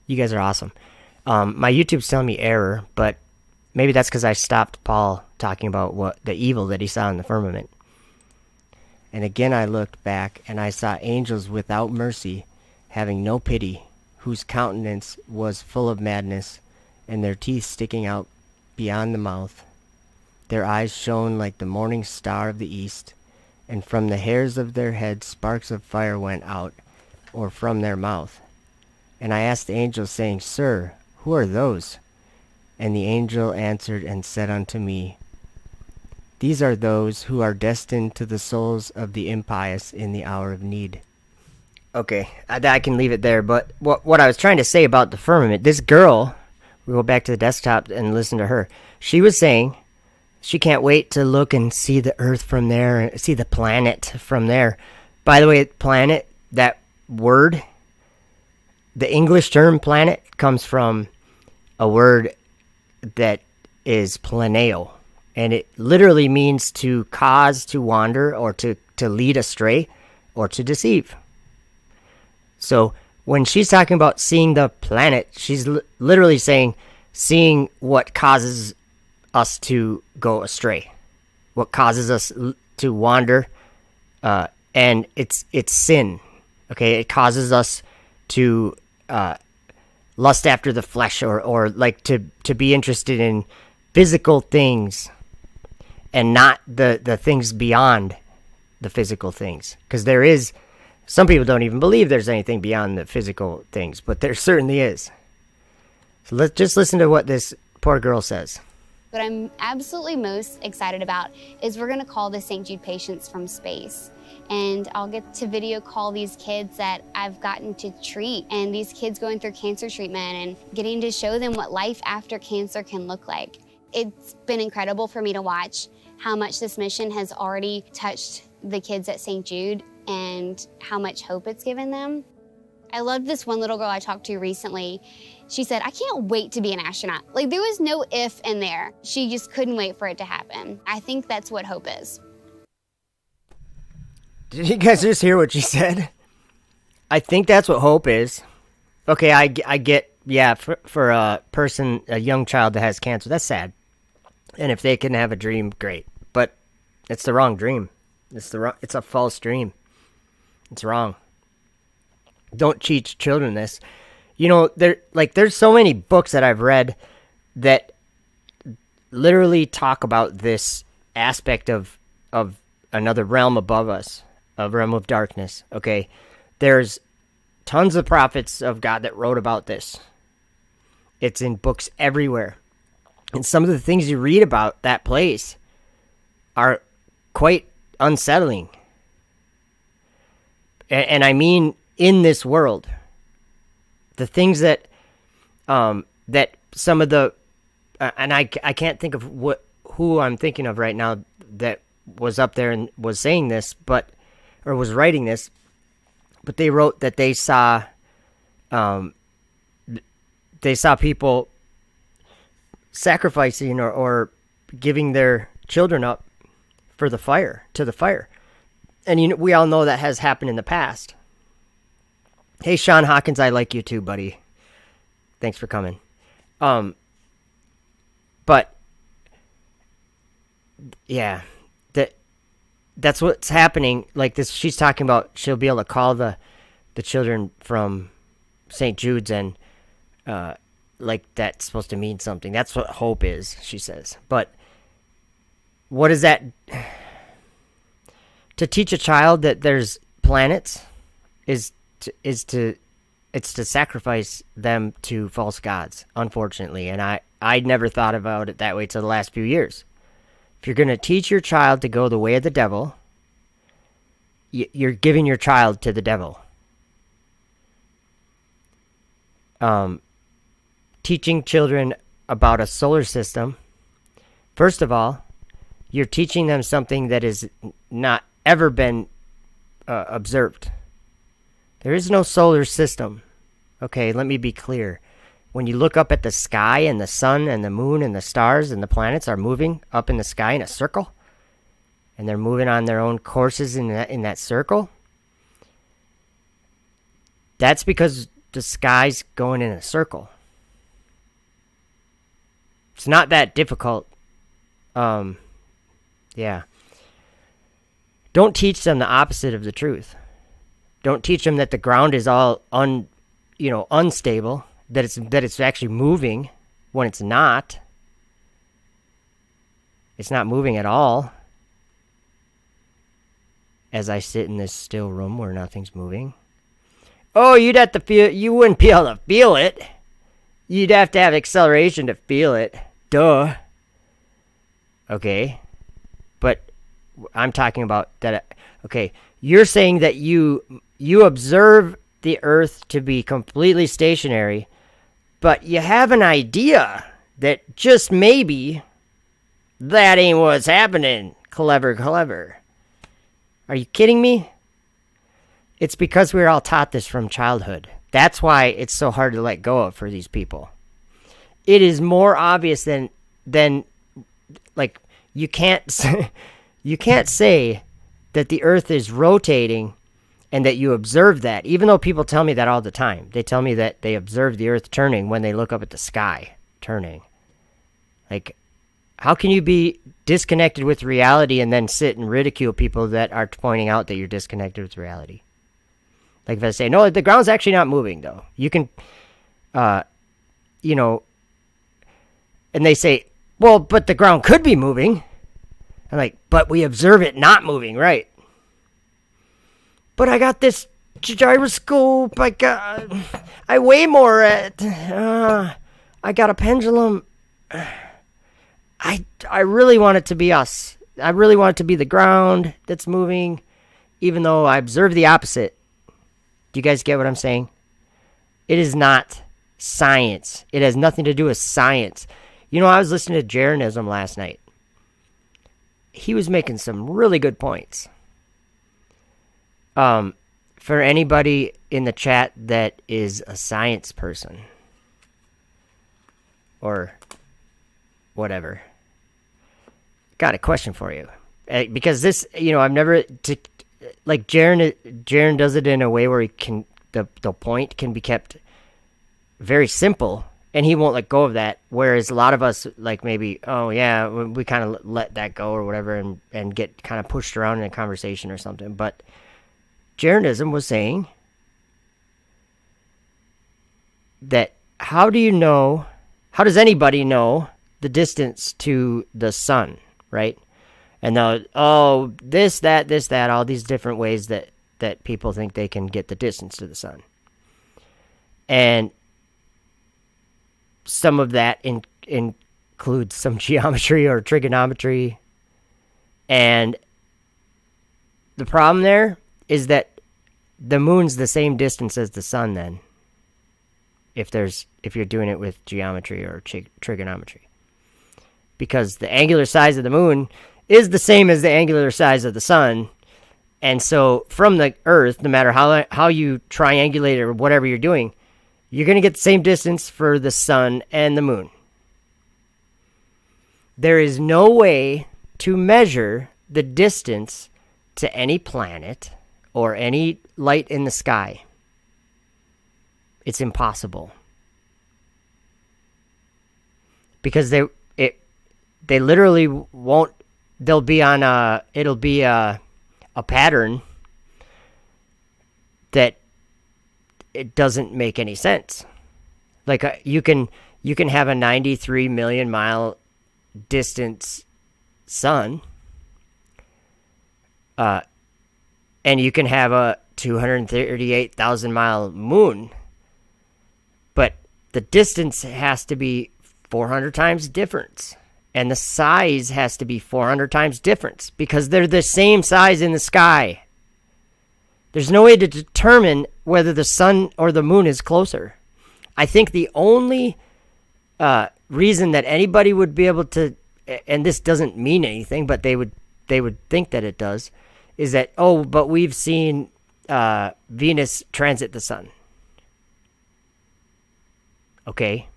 You guys are awesome. My YouTube's telling me error, but maybe that's because I stopped Paul talking about what the evil that he saw in the firmament. And again I looked back, and I saw angels without mercy, having no pity, whose countenance was full of madness, and their teeth sticking out beyond the mouth. Their eyes shone like the morning star of the east, and from the hairs of their heads sparks of fire went out, or from their mouth. And I asked the angel, saying, Sir, who are those? And the angel answered and said unto me, These are those who are destined to the souls of the impious in the hour of need. Okay, I can leave it there, but what I was trying to say about the firmament, this girl, we go back to the desktop and listen to her. She was saying she can't wait to look and see the earth from there, and see the planet from there. By the way, planet, that word, the English term planet comes from a word that is planeo, and it literally means to cause to wander, or to lead astray, or to deceive. So when she's talking about seeing the planet, she's literally saying seeing what causes us to go astray, what causes us to wander, and it's sin. Okay, it causes us to lust after the flesh, or like to be interested in physical things and not the things beyond the physical things. Because there is, some people don't even believe there's anything beyond the physical things, but there certainly is. So let's just listen to what this poor girl says.
What I'm absolutely most excited about is we're going to call the St. Jude patients from space. And I'll get to video call these kids that I've gotten to treat, and these kids going through cancer treatment, and getting to show them what life after cancer can look like. It's been incredible for me to watch how much this mission has already touched the kids at St. Jude and how much hope it's given them. I loved this one little girl I talked to recently. She said, I can't wait to be an astronaut. Like, there was no if in there. She just couldn't wait for it to happen. I think that's what hope is.
Did you guys just hear what she said? I think that's what hope is. Okay, I get, yeah, for a person, a young child that has cancer, that's sad. And if they can have a dream, great. But it's the wrong dream. It's a false dream. It's wrong. Don't teach children this. You know, there's so many books that I've read that literally talk about this aspect of another realm above us, a realm of darkness. Okay, there's tons of prophets of God that wrote about this. It's in books everywhere, and some of the things you read about that place are quite unsettling. And I mean, in this world, the things that that some of the and I can't think of who I'm thinking of right now that was up there and was saying this, or was writing this, but they wrote that they saw people sacrificing or giving their children up for the fire, to the fire. And we all know that has happened in the past. Hey, Sean Hawkins, I like you too, buddy. Thanks for coming. But yeah, that's what's happening. Like this, she's talking about she'll be able to call the children from St. Jude's, and like that's supposed to mean something. That's what hope is, she says. But what is that? To teach a child that there's planets is to sacrifice them to false gods, unfortunately. And I'd never thought about it that way till the last few years. If you're going to teach your child to go the way of the devil, you're giving your child to the devil. Teaching children about a solar system, first of all, you're teaching them something that is not ever been observed. There is no solar system. Okay, let me be clear. When you look up at the sky and the sun and the moon and the stars and the planets are moving up in the sky in a circle, and they're moving on their own courses in that circle, that's because the sky's going in a circle. It's not that difficult. Yeah. Don't teach them the opposite of the truth. Don't teach them that the ground is all unstable, that it's actually moving when it's not. It's not moving at all. As I sit in this still room where nothing's moving. Oh, you'd have to feel, you wouldn't be able to feel it. You'd have to have acceleration to feel it. Duh. Okay. But I'm talking about that. Okay. You're saying that you observe the Earth to be completely stationary, but you have an idea that just maybe that ain't what's happening. Clever. Are you kidding me? It's because we were all taught this from childhood. That's why it's so hard to let go of for these people. It is more obvious than like you can't say that the Earth is rotating and that you observe that, even though people tell me that all the time. They tell me that they observe the Earth turning when they look up at the sky turning. Like, how can you be disconnected with reality and then sit and ridicule people that are pointing out that you're disconnected with reality? Like if I say, no, the ground's actually not moving, though. You can, you know, and they say, well, but the ground could be moving. I'm like, but we observe it not moving, right? But I got this gyroscope. I weigh more at, I got a pendulum. I really want it to be us. I really want it to be the ground that's moving, even though I observe the opposite. Do you guys get what I'm saying? It is not science. It has nothing to do with science. You know, I was listening to Jeranism last night. He was making some really good points. For anybody in the chat that is a science person or whatever, got a question for you. Because this, you know, I've never... Like Jaren does it in a way where he can the point can be kept very simple, and he won't let go of that. Whereas a lot of us, like maybe, oh yeah, we kind of let that go or whatever, and get kind of pushed around in a conversation or something. But Jeranism was saying that how does anybody know the distance to the sun, right? And now, this, that, all these different ways that people think they can get the distance to the sun. And some of that includes some geometry or trigonometry. And the problem there is that the moon's the same distance as the sun then. If you're doing it with geometry or trigonometry. Because the angular size of the moon is the same as the angular size of the sun. And so from the Earth, no matter how you triangulate or whatever you're doing, you're going to get the same distance for the sun and the moon. There is no way to measure the distance to any planet or any light in the sky. It's impossible. Because they literally won't. It'll be a pattern that it doesn't make any sense. Like you can have a 93 million mile distance sun, and you can have a 238,000 mile moon, but the distance has to be 400 times difference. And the size has to be 400 times difference because they're the same size in the sky. There's no way to determine whether the sun or the moon is closer. I think the only reason that anybody would be able to, and this doesn't mean anything, but they would think that it does, is that, but we've seen Venus transit the sun. Okay,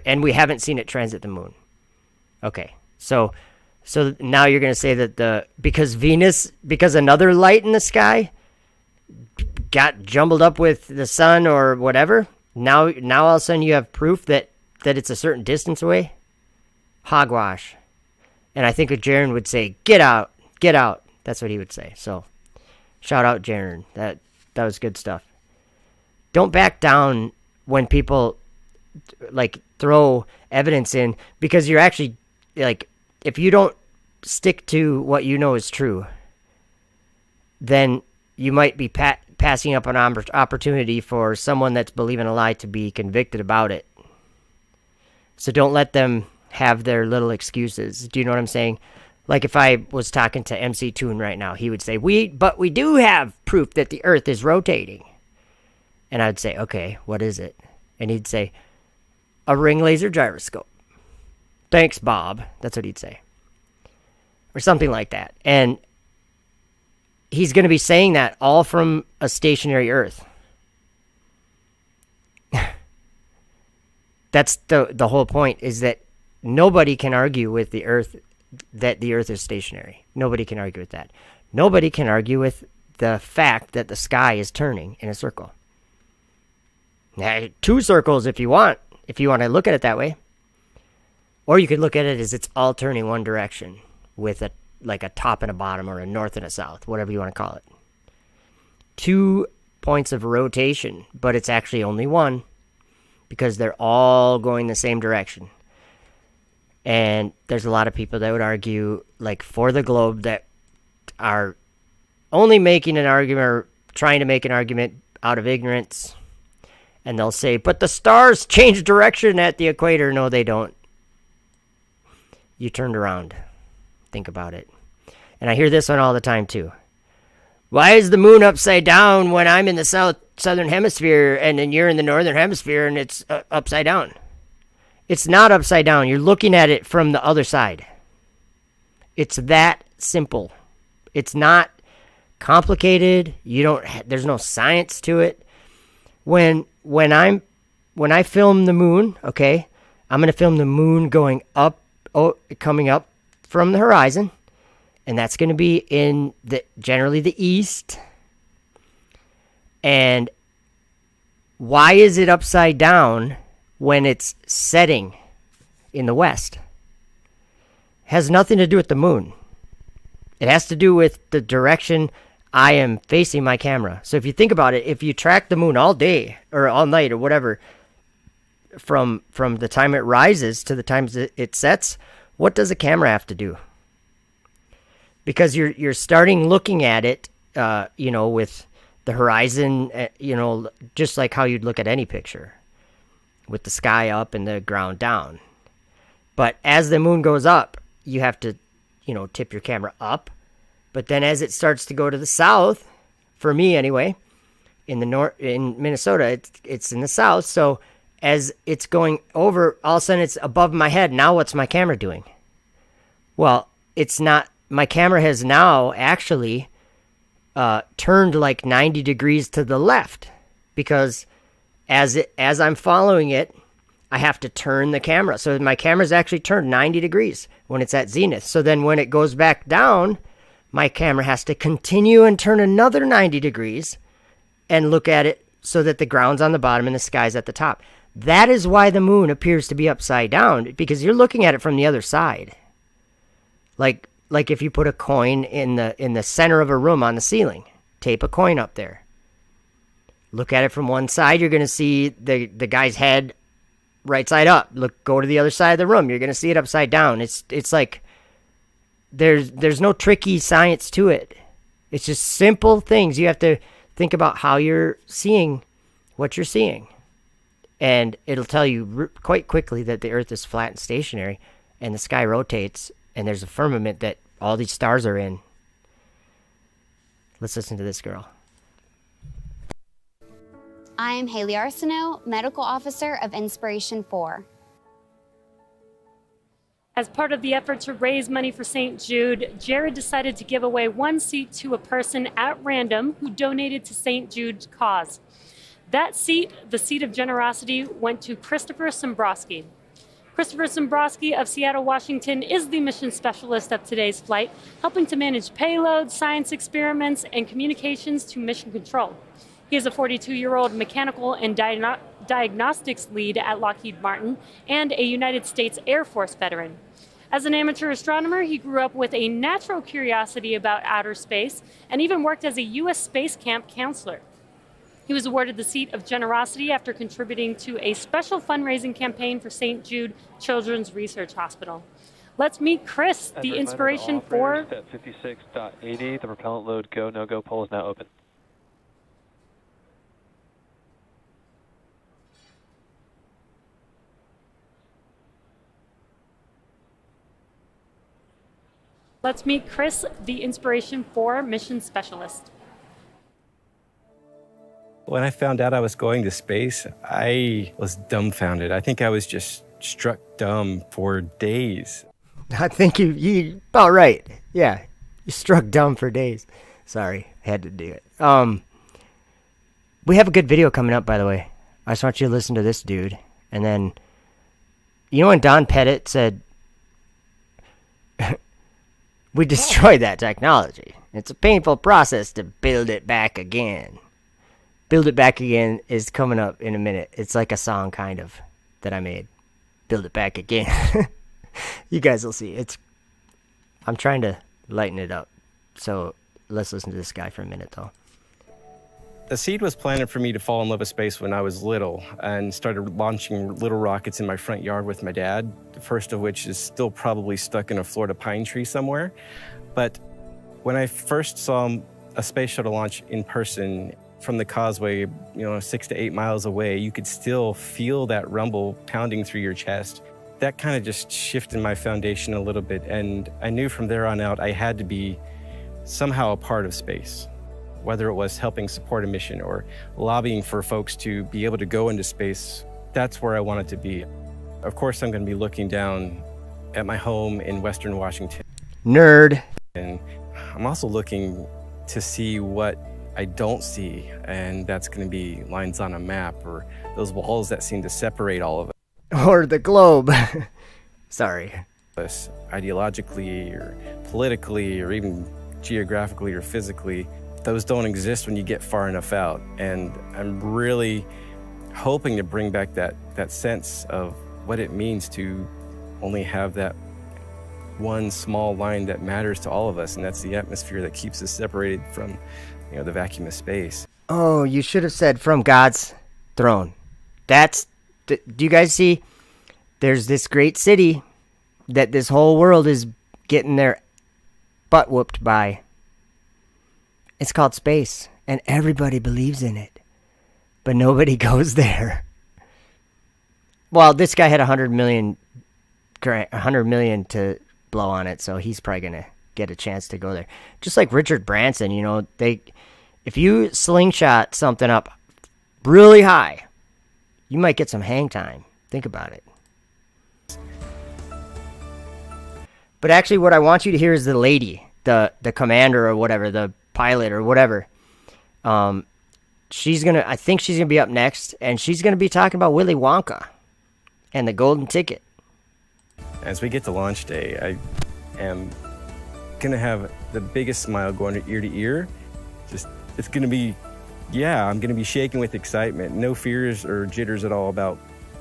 and we haven't seen it transit the moon. Okay, so now you're going to say that because another light in the sky got jumbled up with the sun or whatever, now all of a sudden you have proof that it's a certain distance away? Hogwash. And I think Jaren would say, get out. That's what he would say. So shout out Jaren. That was good stuff. Don't back down when people like throw evidence in, because you're actually like, if you don't stick to what you know is true, then you might be passing up an opportunity for someone that's believing a lie to be convicted about it. So don't let them have their little excuses. Do you know what I'm saying? Like if I was talking to MC Toon right now, he would say, but we do have proof that the Earth is rotating. And I'd say, okay, what is it? And he'd say, a ring laser gyroscope. Thanks, Bob. That's what he'd say. Or something like that. And he's going to be saying that all from a stationary Earth. That's the whole point, is that nobody can argue with the Earth that the Earth is stationary. Nobody can argue with that. Nobody can argue with the fact that the sky is turning in a circle. Now, 2 circles if you want to look at it that way. Or you could look at it as it's all turning one direction with a top and a bottom, or a north and a south, whatever you want to call it. 2 points of rotation, but it's actually only one, because they're all going the same direction. And there's a lot of people that would argue, like for the globe, that are only making an argument, or trying to make an argument out of ignorance. And they'll say, but the stars change direction at the equator. No, they don't. You turned around. Think about it. And I hear this one all the time too. Why is the moon upside down when I'm in the southern hemisphere and then you're in the northern hemisphere and it's upside down? It's not upside down. You're looking at it from the other side. It's that simple. It's not complicated. There's no science to it. When I film the moon, okay, I'm going to film the moon going up, coming up from the horizon, and that's going to be in generally the east. And why is it upside down when it's setting in the west? Has nothing to do with the moon. It has to do with the direction I am facing my camera. So if you think about it, if you track the moon all day or all night or whatever, from the time it rises to the time it sets, what does a camera have to do? Because you're starting looking at it, with the horizon, just like how you'd look at any picture, with the sky up and the ground down. But as the moon goes up, you have to, tip your camera up. But then as it starts to go to the south, for me anyway, in Minnesota, it's in the south. So as it's going over, all of a sudden it's above my head. Now what's my camera doing? Well, it's not. My camera has now actually turned like 90 degrees to the left, because as I'm following it, I have to turn the camera. So my camera's actually turned 90 degrees when it's at zenith. So then when it goes back down, my camera has to continue and turn another 90 degrees and look at it so that the ground's on the bottom and the sky's at the top. That is why the moon appears to be upside down, because you're looking at it from the other side. Like if you put a coin in the center of a room on the ceiling, tape a coin up there. Look at it from one side, you're going to see the guy's head right side up. Go to the other side of the room, you're going to see it upside down. It's like there's no tricky science to it. It's just simple things. You have to think about how you're seeing what you're seeing. And it'll tell you quite quickly that the Earth is flat and stationary, and the sky rotates, and there's a firmament that all these stars are in. Let's listen to this girl.
I am Haley Arsenault, Medical Officer of Inspiration 4.
As part of the effort to raise money for St. Jude, Jared decided to give away 1 seat to a person at random who donated to St. Jude's cause. That seat, the seat of generosity, went to Christopher Sombrosky. Christopher Sombrosky of Seattle, Washington is the mission specialist of today's flight, helping to manage payloads, science experiments, and communications to mission control. He is a 42-year-old mechanical and diagnostics lead at Lockheed Martin and a United States Air Force veteran. As an amateur astronomer, he grew up with a natural curiosity about outer space and even worked as a U.S. space camp counselor. He was awarded the seat of generosity after contributing to a special fundraising campaign for St. Jude Children's Research Hospital. Let's meet Chris, the inspiration for...
Step 56.80, the propellant load go, no-go pole is now open.
Let's meet Chris, the inspiration for mission specialist.
When I found out I was going to space, I was dumbfounded. I think I was just struck dumb for days.
I think you about right. Yeah, you struck dumb for days. Sorry, had to do it. We have a good video coming up, by the way. I just want you to listen to this dude. And then, you know when Don Pettit said, we destroyed that technology. It's a painful process to build it back again. Build It Back Again is coming up in a minute. It's like a song, kind of, that I made. Build It Back Again. You guys will see. I'm trying to lighten it up. So let's listen to this guy for a minute, though.
The seed was planted for me to fall in love with space when I was little and started launching little rockets in my front yard with my dad, the first of which is still probably stuck in a Florida pine tree somewhere. But when I first saw a space shuttle launch in person from the causeway, 6 to 8 miles away, you could still feel that rumble pounding through your chest. That kind of just shifted my foundation a little bit, and I knew from there on out I had to be somehow a part of space, whether it was helping support a mission or lobbying for folks to be able to go into space. That's where I wanted to be. Of course, I'm going to be looking down at my home in Western Washington.
Nerd.
And I'm also looking to see what I don't see, and that's going to be lines on a map or those walls that seem to separate all of
Or the globe. Sorry.
us ideologically or politically or even geographically or physically. Those don't exist when you get far enough out, and I'm really hoping to bring back that sense of what it means to only have that one small line that matters to all of us, and that's the atmosphere that keeps us separated from the vacuum of space.
Oh, you should have said from God's throne. Do you guys see? There's this great city that this whole world is getting their butt whooped by. It's called space, and everybody believes in it, but nobody goes there. Well, this guy had 100 million to blow on it, so he's probably gonna get a chance to go there. Just like Richard Branson, if you slingshot something up really high, you might get some hang time. Think about it. But actually, what I want you to hear is the lady, the commander or whatever, the pilot or whatever. I think she's gonna be up next, and she's gonna be talking about Willy Wonka and the golden ticket.
As we get to launch day, I am gonna have the biggest smile going ear to ear. It's gonna be, I'm gonna be shaking with excitement. No fears or jitters at all about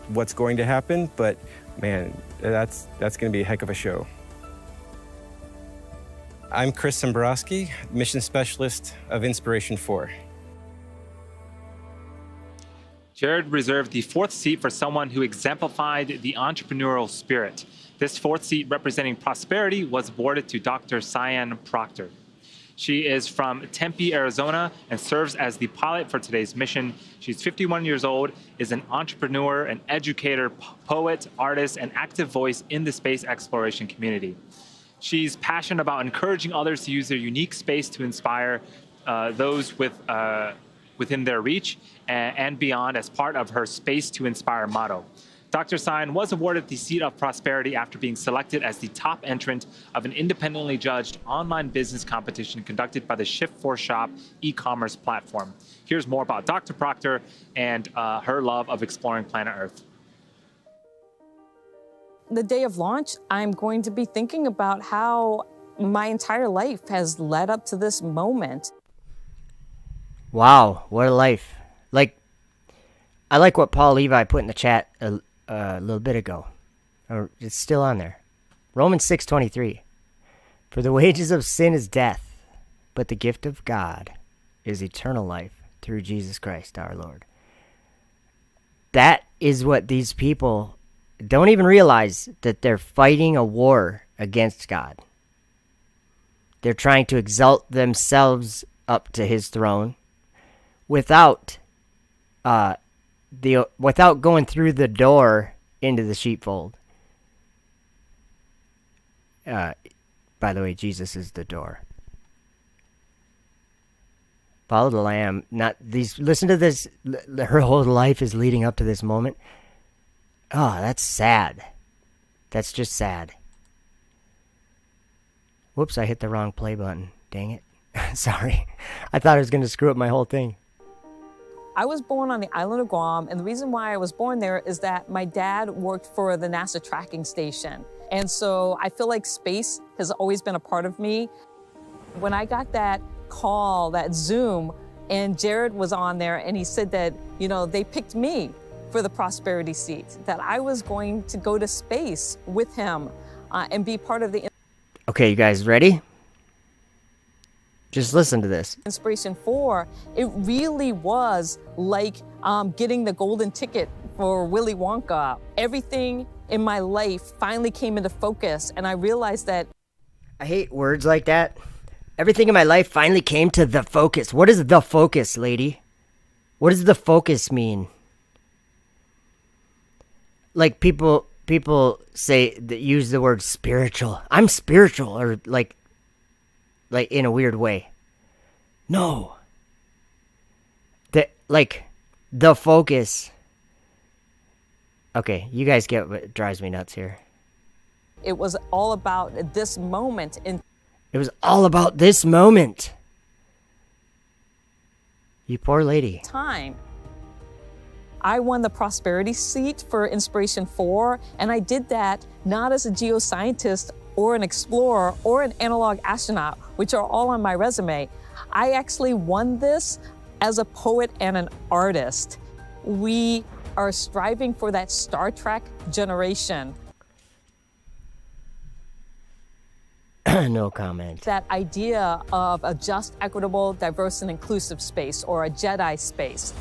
what's going to happen, but man, that's gonna be a heck of a show. I'm Chris Zembrowski, Mission Specialist of Inspiration 4.
Jared reserved the fourth seat for someone who exemplified the entrepreneurial spirit. This fourth seat representing prosperity was awarded to Dr. Cyan Proctor. She is from Tempe, Arizona, and serves as the pilot for today's mission. She's 51 years old, is an entrepreneur, an educator, poet, artist, and active voice in the space exploration community. She's passionate about encouraging others to use their unique space to inspire those within their reach and beyond as part of her Space to Inspire motto. Dr. Cyan was awarded the seat of prosperity after being selected as the top entrant of an independently judged online business competition conducted by the Shift4Shop e-commerce platform. Here's more about Dr. Proctor and her love of exploring planet Earth.
The day of launch, I'm going to be thinking about how my entire life has led up to this moment.
Wow, what a life. I like what Paul Levi put in the chat a little bit ago. Or it's still on there. Romans 6:23. For the wages of sin is death, but the gift of God is eternal life through Jesus Christ our Lord. That is what these people don't even realize, that they're fighting a war against God. They're trying to exalt themselves up to his throne without going through the door into the sheepfold. By the way, Jesus is the door. Follow the Lamb. Not these. Listen to this. Her whole life is leading up to this moment. Oh, that's sad. That's just sad. Whoops, I hit the wrong play button. Dang it. Sorry. I thought I was going to screw up my whole thing.
I was born on the island of Guam, and the reason why I was born there is that my dad worked for the NASA tracking station. And so I feel like space has always been a part of me. When I got that call, that Zoom, and Jared was on there, and he said that, you know, they picked me for the Prosperity seat, that I was going to go to space with him and be part of the...
Okay, you guys ready? Just listen to this.
Inspiration 4, it really was like getting the golden ticket for Willy Wonka. Everything in my life finally came into focus, and I realized that...
I hate words like that. Everything in my life finally came to the focus. What is the focus, lady? What does the focus mean? Like people say that use the word spiritual. I'm spiritual, or like in a weird way. No. The focus. Okay, you guys get what drives me nuts here.
It was all about this moment in...
It was all about this moment. You poor lady.
Time. I won the Prosperity seat for Inspiration 4, and I did that not as a geoscientist or an explorer or an analog astronaut, which are all on my resume. I actually won this as a poet and an artist. We are striving for that Star Trek generation.
No comment.
That idea of a just, equitable, diverse, and inclusive space, or a Jedi space.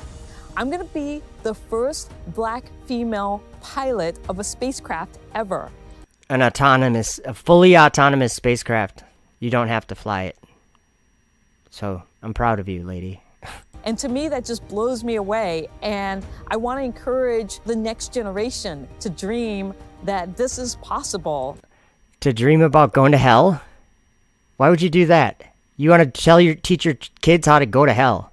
I'm gonna be the first Black female pilot of a spacecraft ever.
A fully autonomous spacecraft. You don't have to fly it. So, I'm proud of you, lady.
And to me, that just blows me away. And I want to encourage the next generation to dream that this is possible.
To dream about going to hell? Why would you do that? You want to teach your kids how to go to hell?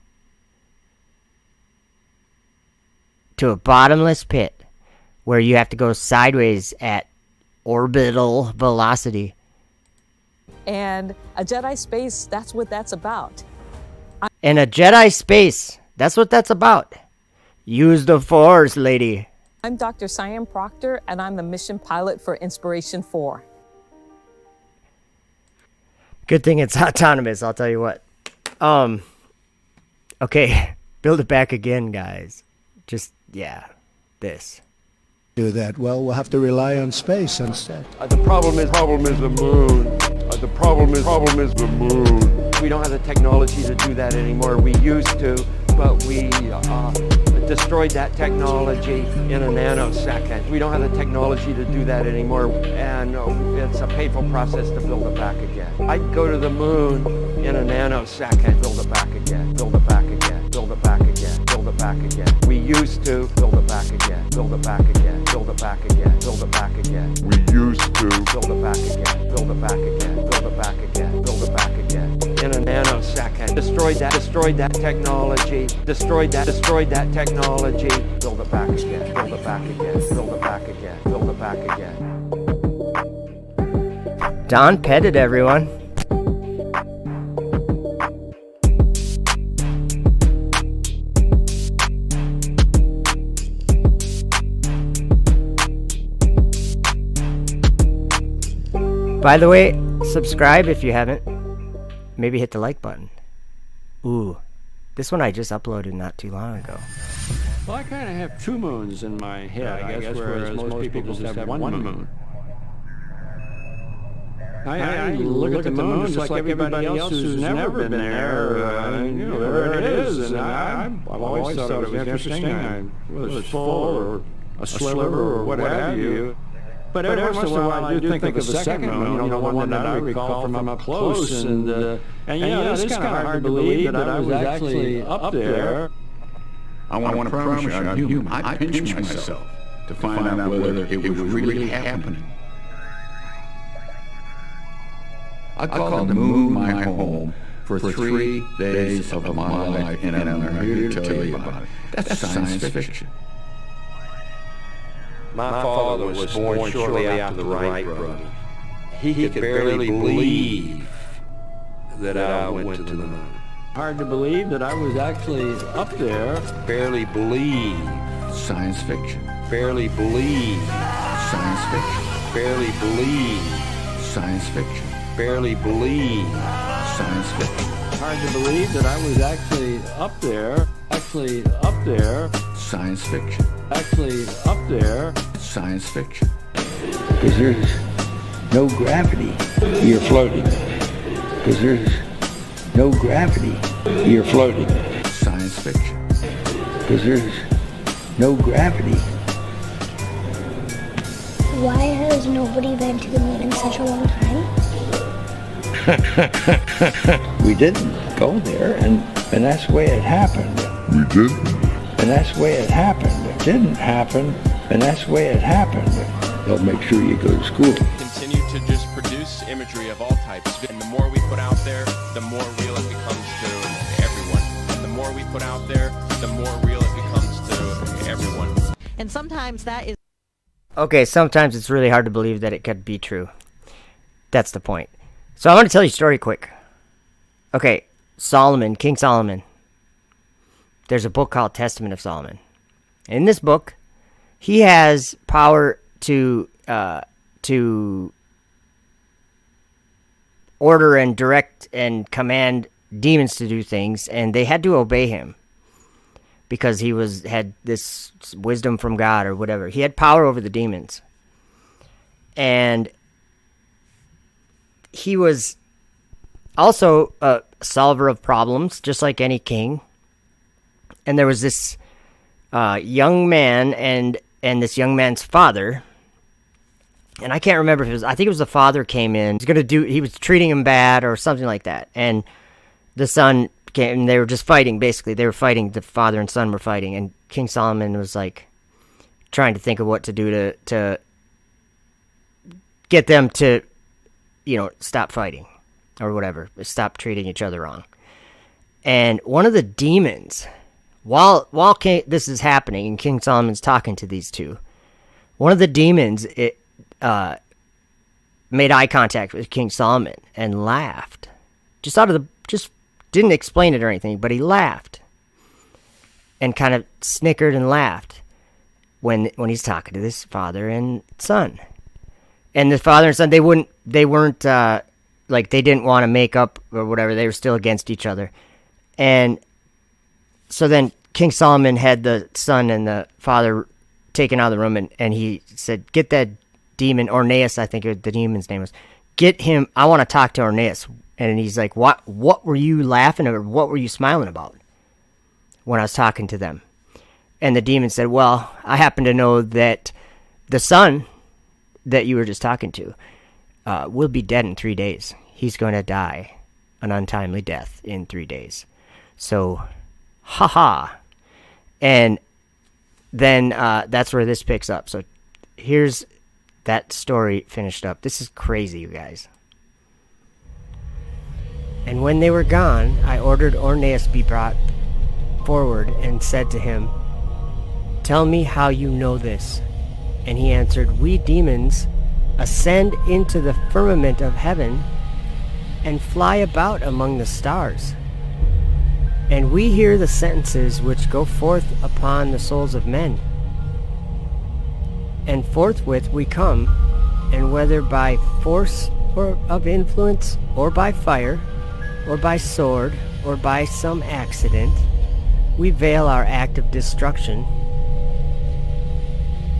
To a bottomless pit where you have to go sideways at orbital velocity.
And a Jedi space, that's what that's about.
In a Jedi space, that's what that's about. Use the Force, lady.
I'm Dr. Cyan Proctor, and I'm the mission pilot for Inspiration 4.
Good thing it's autonomous, I'll tell you what. Okay, build it back again, guys. Just, yeah, this.
Do that. Well, we'll have to rely on space instead.
The problem is the moon. The problem is the moon. We don't have the technology to do that anymore. We used to, but we destroyed that technology in a nanosecond. We don't have the technology to do that anymore, and it's a painful process to build it back again. I'd go to the moon in a nanosecond, build it back again, build it back again, build it back again, build it back again. We used to build it back again, build it back again, build it back again, build it back again. We used to build it back again, build it back again, build it back again, build it back again. In a nanosecond, destroyed that technology, destroyed that technology, build it back again, build it back again, build it back again, build it back again.
Don petted everyone. By the way, subscribe if you haven't. Maybe hit the like button. Ooh, this one I just uploaded not too long ago.
Well, I kind of have two moons in my head, I guess, whereas most people just have one moon. I look at the moon just like everybody else who's never been there. You know, there it is, and I've always thought it was interesting, whether it's full or a sliver or what have you. But every once in a while, I do think of the second moon, the one that I recall from up close, and it's kind of hard to believe that I was actually up there.
I want to promise you, I'm human. I pinched myself to find out whether it was really happening. I called the moon my home for 3 days of my life, and I'm here to tell you about it. That's science fiction.
My father was born shortly after the Wright brothers. He could barely believe that I went to the moon.
Hard to believe that I was actually up there.
Barely believe.
Science fiction.
Barely believe.
Science fiction.
Barely believe.
Science fiction.
Barely believe.
Science fiction.
Hard to believe that I was actually up there. Actually up there.
Science fiction.
Actually up there.
Science fiction.
Because there's no gravity, you're floating. Because there's no gravity, you're floating.
Science fiction.
Because there's no gravity.
Why has nobody been to the moon in such a long time?
We didn't go there, and that's the way it happened.
We didn't.
And that's the way it happened. It didn't happen, and that's the way it happened. They'll make sure you go to school.
Continue to just produce imagery of all types. And the more we put out there, the more real it becomes to everyone. And the more we put out there, the more real it becomes to everyone.
And sometimes that is...
Okay, sometimes it's really hard to believe that it could be true. That's the point. So I want to tell you a story quick. Okay, Solomon, King Solomon. There's a book called Testament of Solomon. In this book, he has power to order and direct and command demons to do things, and they had to obey him because he had this wisdom from God or whatever. He had power over the demons. And he was also a solver of problems, just like any king. And there was this young man and this young man's father. And I can't remember if it was, I think it was the father came in. He was treating him bad or something like that. And the son came, and they were just fighting, basically. They were fighting, the father and son were fighting. And King Solomon was like trying to think of what to do to get them to, stop fighting or whatever. Stop treating each other wrong. And one of the demons, while this is happening and King Solomon's talking to these two, one of the demons made eye contact with King Solomon and laughed. Just didn't explain it or anything, but he laughed and kind of snickered and laughed when he's talking to this father and son. And the father and son, they weren't like, they didn't want to make up or whatever. They were still against each other. And so then King Solomon had the son and the father taken out of the room, and he said, get that demon, Orneus, I think the demon's name was, get him, I want to talk to Orneus. And he's like, what were you laughing at, or what were you smiling about when I was talking to them? And the demon said, well, I happen to know that the son that you were just talking to will be dead in 3 days. He's going to die an untimely death in 3 days. So, haha. And then that's where this picks up. So here's that story finished up. This is crazy, you guys. And when they were gone, I ordered Orneus be brought forward and said to him, tell me how you know this. And he answered, we demons ascend into the firmament of heaven and fly about among the stars. And we hear the sentences which go forth upon the souls of men. And forthwith we come, and whether by force or of influence, or by fire, or by sword, or by some accident, we veil our act of destruction,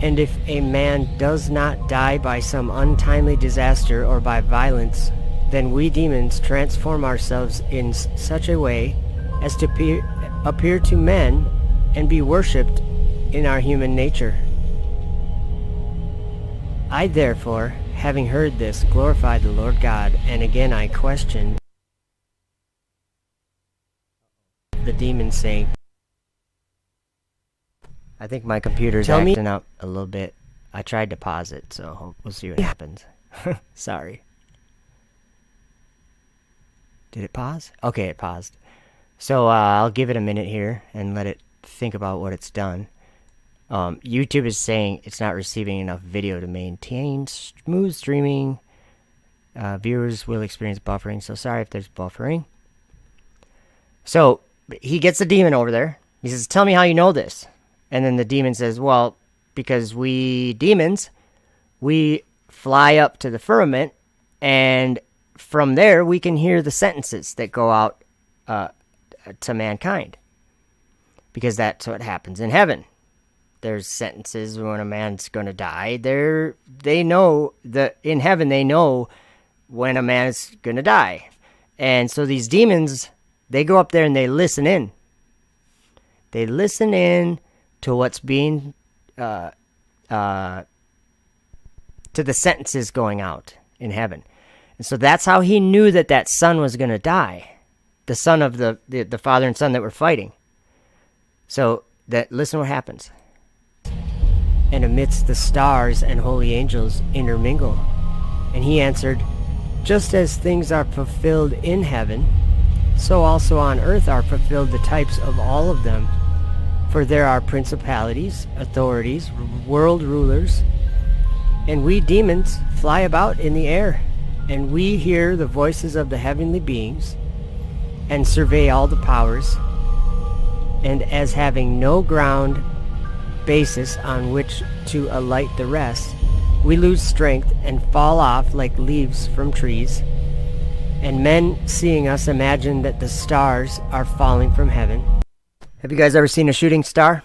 And if a man does not die by some untimely disaster or by violence, then we demons transform ourselves in such a way as to appear to men and be worshipped in our human nature. I therefore, having heard this, glorified the Lord God, and again I questioned the demons, saying, I think my computer's acting up a little bit. I tried to pause it, so we'll see what happens. Sorry. Did it pause? Okay, it paused. So I'll give it a minute here and let it think about what it's done. YouTube is saying it's not receiving enough video to maintain smooth streaming. Viewers will experience buffering, so sorry if there's buffering. So he gets the demon over there. He says, tell me how you know this. And then the demon says, well, because we demons, we fly up to the firmament, and from there we can hear the sentences that go out to mankind. Because that's what happens in heaven. There's sentences when a man's going to die. They know that in heaven they know when a man is going to die. And so these demons, they go up there and they listen in. They listen in to what's being, to the sentences going out in heaven. And so that's how he knew that that son was going to die. The son of the father and son that were fighting. So listen what happens. And amidst the stars and holy angels intermingle. And he answered, just as things are fulfilled in heaven, so also on earth are fulfilled the types of all of them. For there are principalities, authorities, world rulers, and we demons fly about in the air, and we hear the voices of the heavenly beings, and survey all the powers, and as having no ground basis on which to alight the rest, we lose strength and fall off like leaves from trees, and men seeing us imagine that the stars are falling from heaven. Have you guys ever seen a shooting star?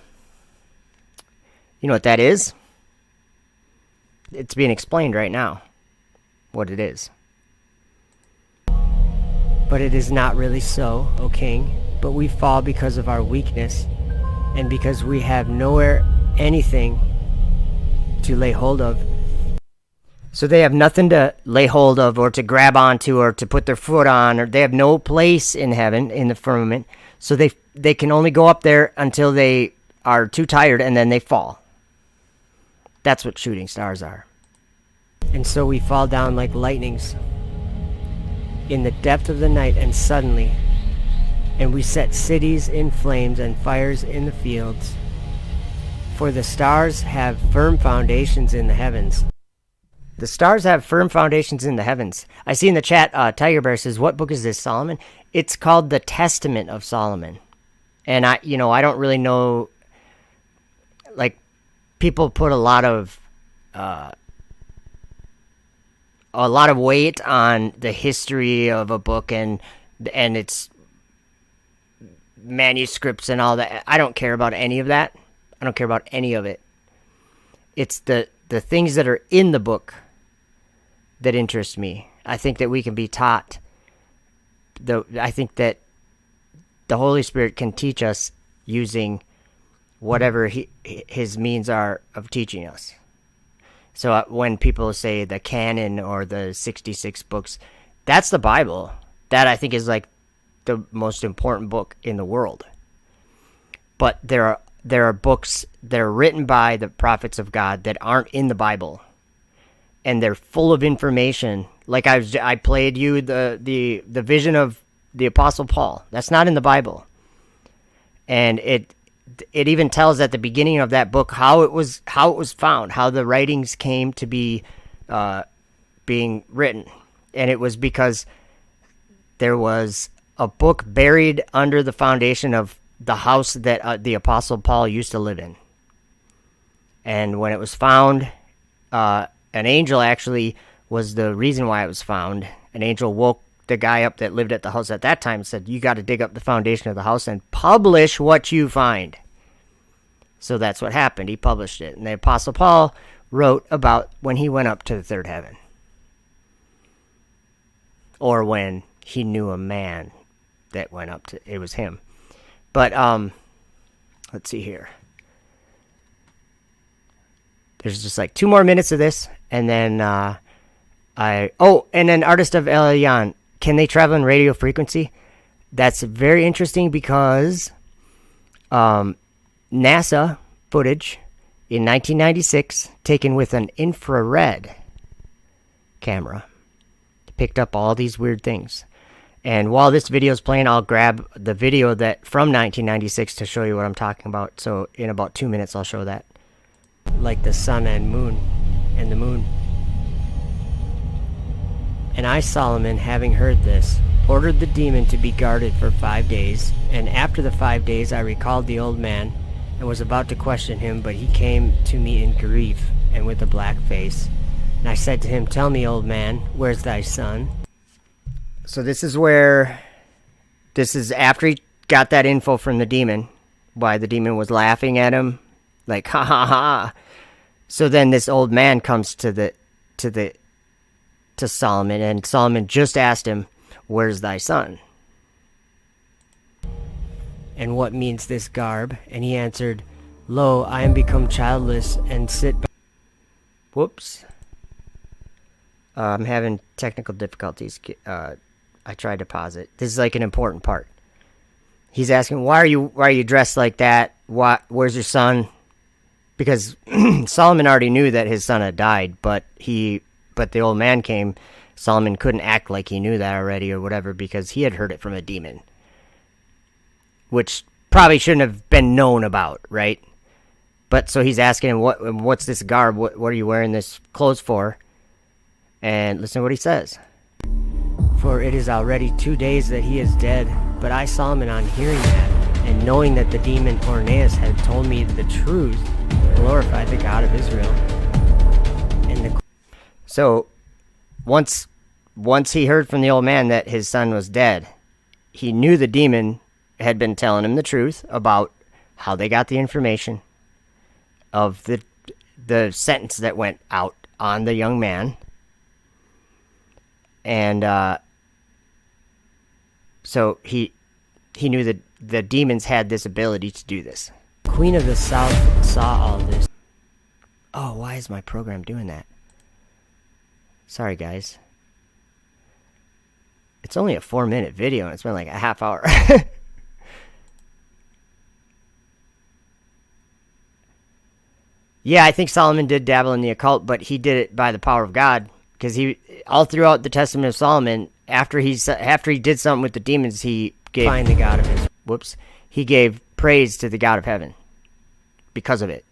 You know what that is? It's being explained right now, what it is. But it is not really so, O King, but we fall because of our weakness, and because we have nowhere anything to lay hold of. So they have nothing to lay hold of or to grab onto or to put their foot on, or they have no place in heaven, in the firmament. So they can only go up there until they are too tired, and then they fall. That's what shooting stars are. And so we fall down like lightnings in the depth of the night, and suddenly, and we set cities in flames and fires in the fields. For the stars have firm foundations in the heavens. The stars have firm foundations in the heavens. I see in the chat, Tiger Bear says, what book is this, Solomon? It's called the Testament of Solomon. And I don't really know, like, people put a lot of weight on the history of a book and its manuscripts and all that. I don't care about any of that. I don't care about any of it. It's the things that are in the book that interest me. I think that we can be taught. I think that the Holy Spirit can teach us using whatever his means are of teaching us. So when people say the canon or the 66 books, that's the Bible. That I think is like the most important book in the world. But there are books that are written by the prophets of God that aren't in the Bible, and they're full of information. Like I played you the vision of the Apostle Paul. That's not in the Bible, and it even tells at the beginning of that book how it was found, how the writings came to be being written, and it was because there was a book buried under the foundation of the house that the Apostle Paul used to live in. And when it was found, an angel actually was the reason why it was found. An angel woke the guy up that lived at the house at that time and said, you got to dig up the foundation of the house and publish what you find. So that's what happened. He published it. And the Apostle Paul wrote about when he went up to the third heaven. Or when he knew a man that went up to, it was him. But, let's see here. There's just like 2 more minutes of this. And then, and then Artist of Elion. Can they travel in radio frequency? That's very interesting because NASA footage in 1996 taken with an infrared camera picked up all these weird things. And while this video is playing, I'll grab the video that from 1996 to show you what I'm talking about. So in about 2 minutes, I'll show that. Like the sun and moon and the moon. And I, Solomon, having heard this, ordered the demon to be guarded for 5 days. And after the 5 days, I recalled the old man and was about to question him, but he came to me in grief and with a black face. And I said to him, tell me, old man, where's thy son? So this is after he got that info from the demon, why the demon was laughing at him, like, ha ha ha. So then this old man comes to Solomon, and Solomon just asked him, where's thy son? And what means this garb? And he answered, lo, I am become childless and sit by... Whoops. I'm having technical difficulties. I tried to pause it. This is like an important part. He's asking, why are you dressed like that? Where's your son? Because Solomon already knew that his son had died, but the old man came. Solomon couldn't act like he knew that already or whatever because he had heard it from a demon, which probably shouldn't have been known about, right? But so he's asking him, what's this garb? What are you wearing this clothes for? And listen to what he says. For it is already 2 days that he is dead. But I, Solomon, on hearing that, and knowing that the demon Orneus had told me the truth, glorified the God of Israel. So, once he heard from the old man that his son was dead, he knew the demon had been telling him the truth about how they got the information of the sentence that went out on the young man. And so he knew that the demons had this ability to do this. Queen of the South saw all this. Oh, why is my program doing that? Sorry, guys. It's only a 4-minute video, and it's been like a half hour. Yeah, I think Solomon did dabble in the occult, but he did it by the power of God. Because he, all throughout the Testament of Solomon, after he did something with the demons, he gave the God of his. He gave praise to the God of heaven because of it,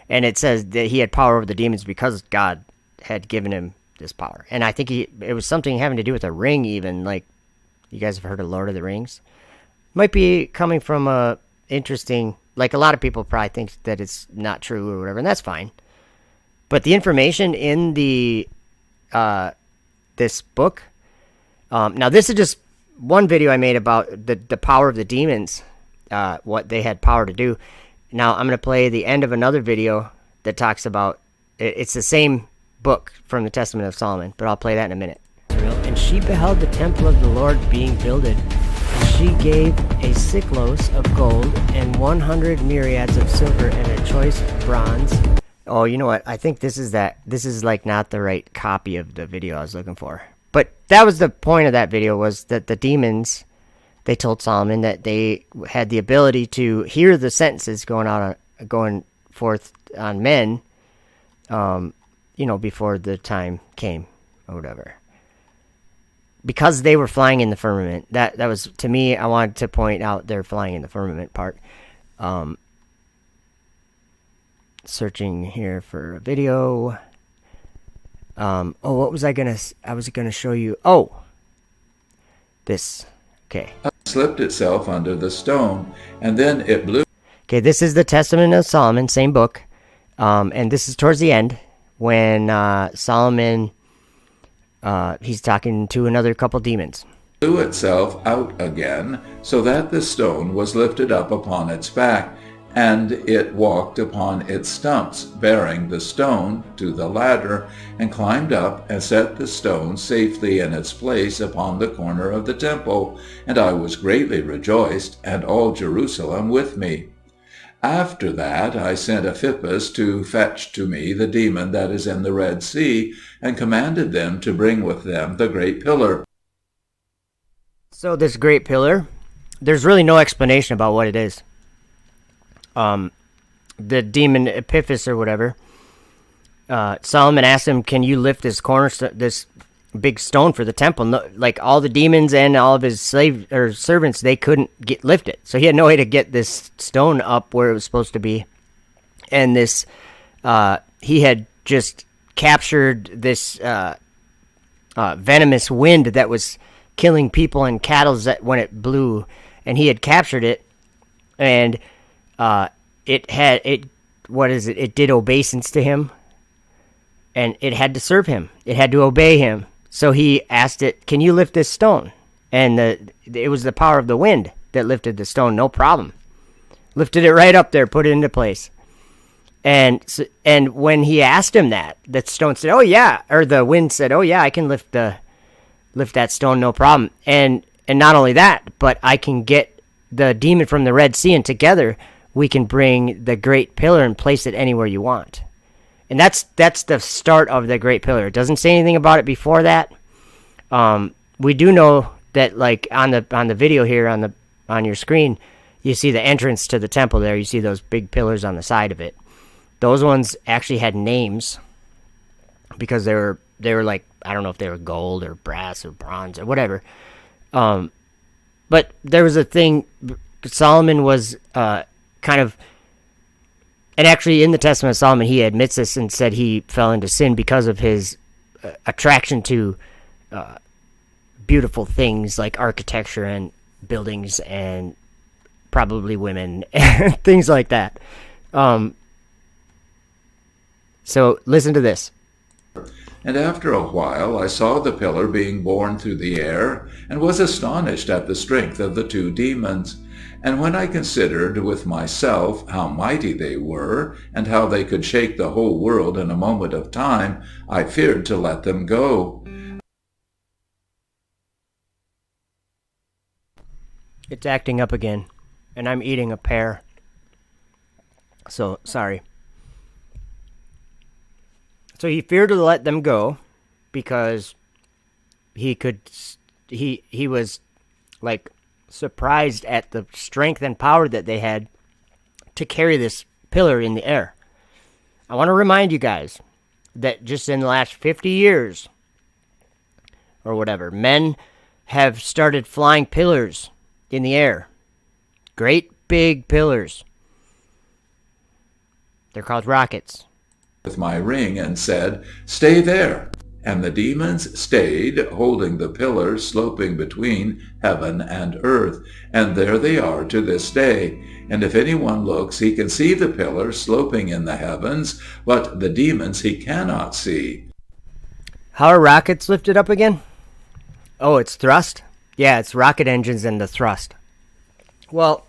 and it says that he had power over the demons because God had given him this power. And I think it was something having to do with a ring, even like you guys have heard of Lord of the Rings. Might be coming from a interesting. Like a lot of people probably think that it's not true or whatever, and that's fine. But the information in the this book. Now this is just one video I made about the power of the demons, what they had power to do. Now I'm going to play the end of another video that talks about, it's the same book from the Testament of Solomon, but I'll play that in a minute. And she beheld the temple of the Lord being builded, and she gave a siklos of gold and 100 myriads of silver and a choice bronze. Oh, you know what? I think this is like not the right copy of the video I was looking for. But that was the point of that video, was that the demons, they told Solomon that they had the ability to hear the sentences going forth on men, before the time came or whatever. Because they were flying in the firmament. That was, to me, I wanted to point out their flying in the firmament part. Searching here for a video. What was I was gonna show you? Oh, this. Okay.
Slipped itself under the stone, and then it blew.
Okay, this is the Testament of Solomon, same book, and this is towards the end when Solomon, he's talking to another couple demons.
Blew itself out again, so that the stone was lifted up upon its back, And it walked upon its stumps, bearing the stone to the ladder, and climbed up and set the stone safely in its place upon the corner of the temple. And I was greatly rejoiced, and all Jerusalem with me. After that I sent Ephippas to fetch to me the demon that is in the Red Sea, and commanded them to bring with them the great pillar.
So this great pillar, there's really no explanation about what it is. The demon Epiphas or whatever, Solomon asked him, "Can you lift this this big stone for the temple?" No, like all the demons and all of his slaves or servants, they couldn't lift it. So he had no way to get this stone up where it was supposed to be. And this, he had just captured this venomous wind that was killing people and cattle when it blew, and he had captured it, and it did obeisance to him, and it had to serve him. It had to obey him. So he asked it, "Can you lift this stone?" And it was the power of the wind that lifted the stone, no problem. Lifted it right up there, put it into place. And when he asked him that, the stone said, "Oh yeah," or the wind said, "Oh yeah, I can lift that stone, no problem." And not only that, but I can get the demon from the Red Sea, and together we can bring the great pillar and place it anywhere you want. And that's the start of the great pillar. It doesn't say anything about it before that. We do know that, like on the video here on your screen, you see the entrance to the temple there. You see those big pillars on the side of it. Those ones actually had names because they were like, I don't know if they were gold or brass or bronze or whatever. But there was a thing, Solomon was kind of, and actually in the Testament of Solomon, he admits this and said he fell into sin because of his attraction to beautiful things like architecture and buildings and probably women and things like that. So listen to this.
And after a while I saw the pillar being borne through the air, and was astonished at the strength of the two demons. And when I considered with myself how mighty they were, and how they could shake the whole world in a moment of time, I feared to let them go.
It's acting up again, and I'm eating a pear. So, sorry. So he feared to let them go because he was like surprised at the strength and power that they had to carry this pillar in the air. I want to remind you guys that just in the last 50 years or whatever, men have started flying pillars in the air. Great big pillars. They're called rockets.
With my ring and said, "Stay there." And the demons stayed, holding the pillar sloping between heaven and earth. And there they are to this day. And if anyone looks, he can see the pillar sloping in the heavens, but the demons he cannot see.
How are rockets lifted up again? Oh, it's thrust? Yeah, it's rocket engines and the thrust. Well,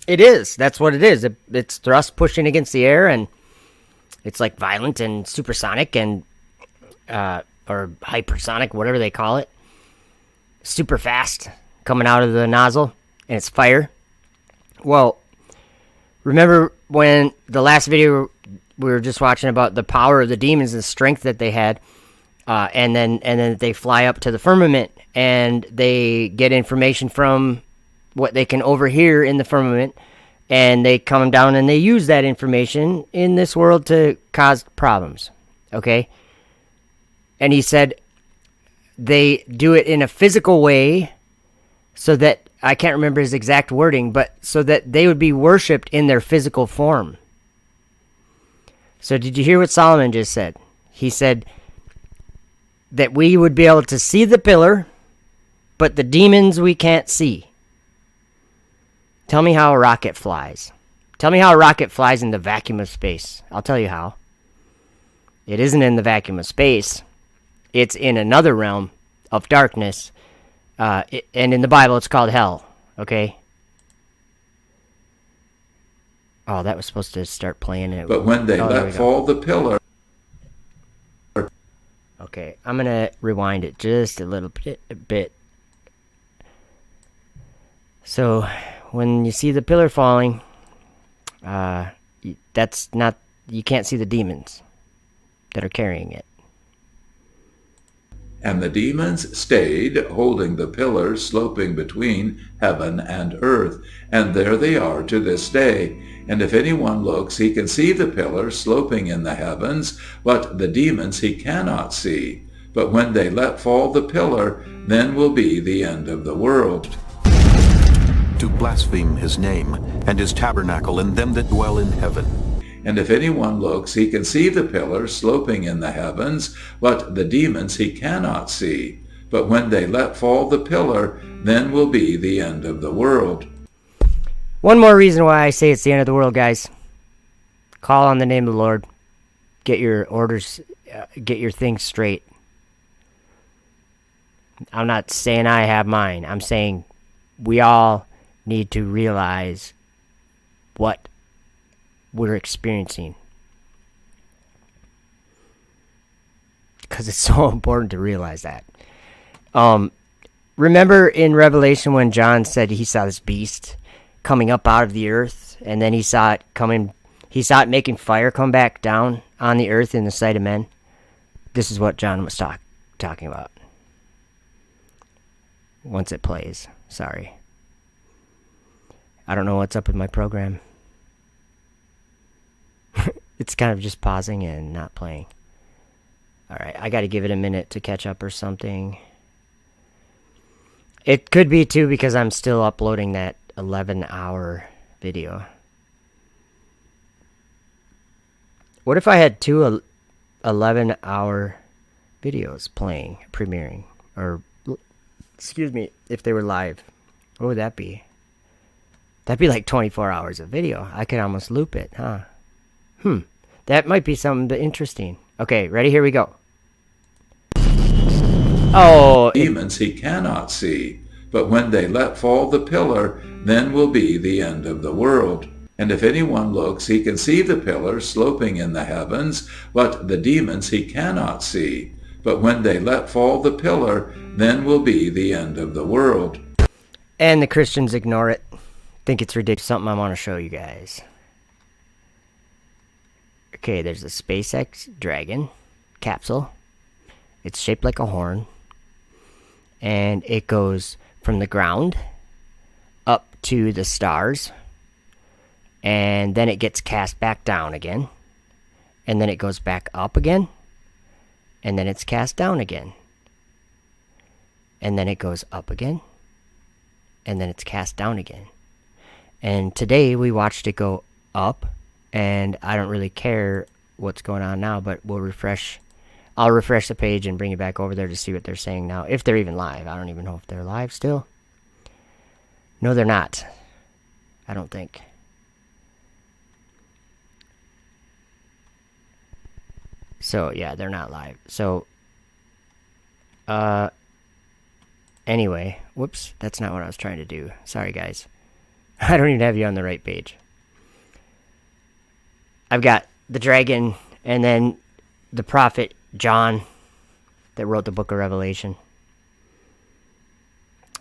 it is. That's what it is. It's thrust pushing against the air, and it's like violent and supersonic and or hypersonic, whatever they call it. Super fast coming out of the nozzle, and it's fire. Well, remember when the last video we were just watching about the power of the demons and the strength that they had, and then they fly up to the firmament and they get information from what they can overhear in the firmament, and they come down and they use that information in this world to cause problems. Okay? And he said they do it in a physical way so that, I can't remember his exact wording, but so that they would be worshipped in their physical form. So did you hear what Solomon just said? He said that we would be able to see the pillar, but the demons we can't see. Tell me how a rocket flies. Tell me how a rocket flies in the vacuum of space. I'll tell you how. It isn't in the vacuum of space. It's in another realm of darkness. And in the Bible, it's called hell. Okay? Oh, that was supposed to start playing it.
But when they
there we
let
go.
fall the pillar...
Okay, I'm going to rewind it just a little bit. So, when you see the pillar falling, that's not... You can't see the demons that are carrying it.
And the demons stayed, holding the pillar sloping between heaven and earth. And there they are to this day. And if anyone looks, he can see the pillar sloping in the heavens, but the demons he cannot see. But when they let fall the pillar, then will be the end of the world.
To blaspheme his name, and his tabernacle, and them that dwell in heaven.
And if anyone looks, he can see the pillar sloping in the heavens, but the demons he cannot see. But when they let fall the pillar, then will be the end of the world.
One more reason why I say it's the end of the world, guys. Call on the name of the Lord. Get your orders, get your things straight. I'm not saying I have mine. I'm saying we all need to realize what we're experiencing. Because it's so important to realize that. Remember in Revelation when John said he saw this beast coming up out of the earth, and then he saw it making fire come back down on the earth in the sight of men? This is what John was talking about. Once it plays. Sorry. I don't know what's up with my program. It's kind of just pausing and not playing. Alright, I gotta give it a minute to catch up or something. It could be too because I'm still uploading that 11-hour video. What if I had two 11-hour videos playing, premiering, or excuse me, if they were live? What would that be? That'd be like 24 hours of video. I could almost loop it, huh? That might be something interesting. Okay, ready? Here we go. Oh,
Demons he cannot see. But when they let fall the pillar, then will be the end of the world. And if anyone looks, he can see the pillar sloping in the heavens, but the demons he cannot see. But when they let fall the pillar, then will be the end of the world.
And the Christians ignore it. Think it's ridiculous. Something I want to show you guys. Okay, there's the SpaceX Dragon capsule. It's shaped like a horn. And it goes from the ground up to the stars. And then it gets cast back down again. And then it goes back up again. And then it's cast down again. And then it goes up again. And then it's cast down again. And today we watched it go up. And I don't really care what's going on now, but we'll refresh. I'll refresh the page and bring it back over there to see what they're saying now. If they're even live. I don't even know if they're live still. No, they're not. I don't think. So, yeah, they're not live. So, anyway. Whoops, that's not what I was trying to do. Sorry, guys. I don't even have you on the right page. I've got the dragon and then the prophet John that wrote the book of Revelation.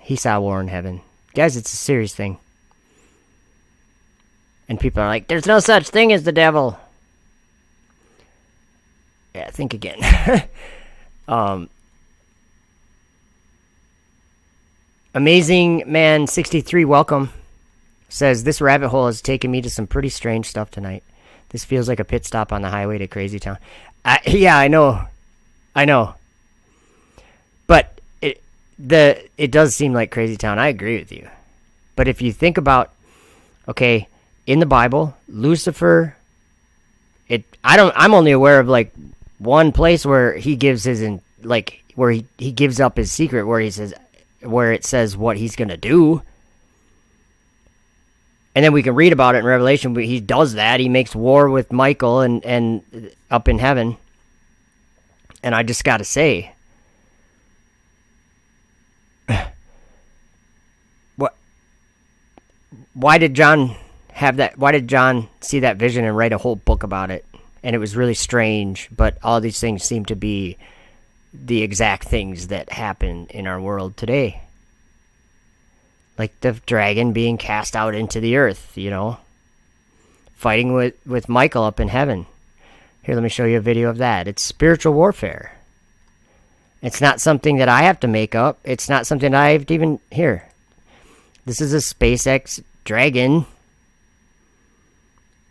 He saw war in heaven. Guys, it's a serious thing. And people are like, there's no such thing as the devil. Yeah, think again. Amazing Man 63, welcome. Says, this rabbit hole has taken me to some pretty strange stuff tonight. This feels like a pit stop on the highway to Crazy Town. Yeah, I know. But it does seem like Crazy Town. I agree with you. But if you think about, okay, in the Bible, Lucifer, I'm only aware of like one place where he gives where he gives up his secret, where it says what he's gonna do. And then we can read about it in Revelation. But he does that. He makes war with Michael and up in heaven. And I just got to say, why did John have that? Why did John see that vision and write a whole book about it? And it was really strange, but all these things seem to be the exact things that happen in our world today. Like the dragon being cast out into the earth, fighting with Michael up in heaven. Here, let me show you a video of that. It's spiritual warfare. It's not something that I have to make up. It's not something I have to even... Here. This is a SpaceX Dragon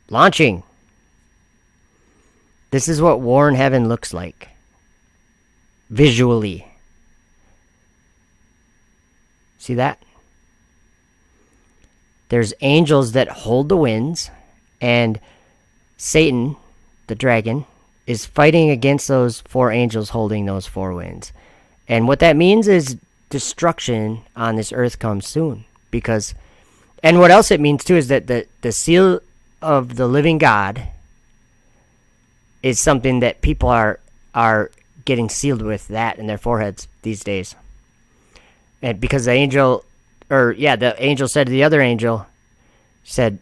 launching. This is what war in heaven looks like. Visually. See that? There's angels that hold the winds, and Satan, the dragon, is fighting against those 4 angels holding those 4 winds. And what that means is destruction on this earth comes soon. Because, and what else it means too is that the seal of the living God is something that people are getting sealed with that in their foreheads these days. And because the angel said to the other angel, said,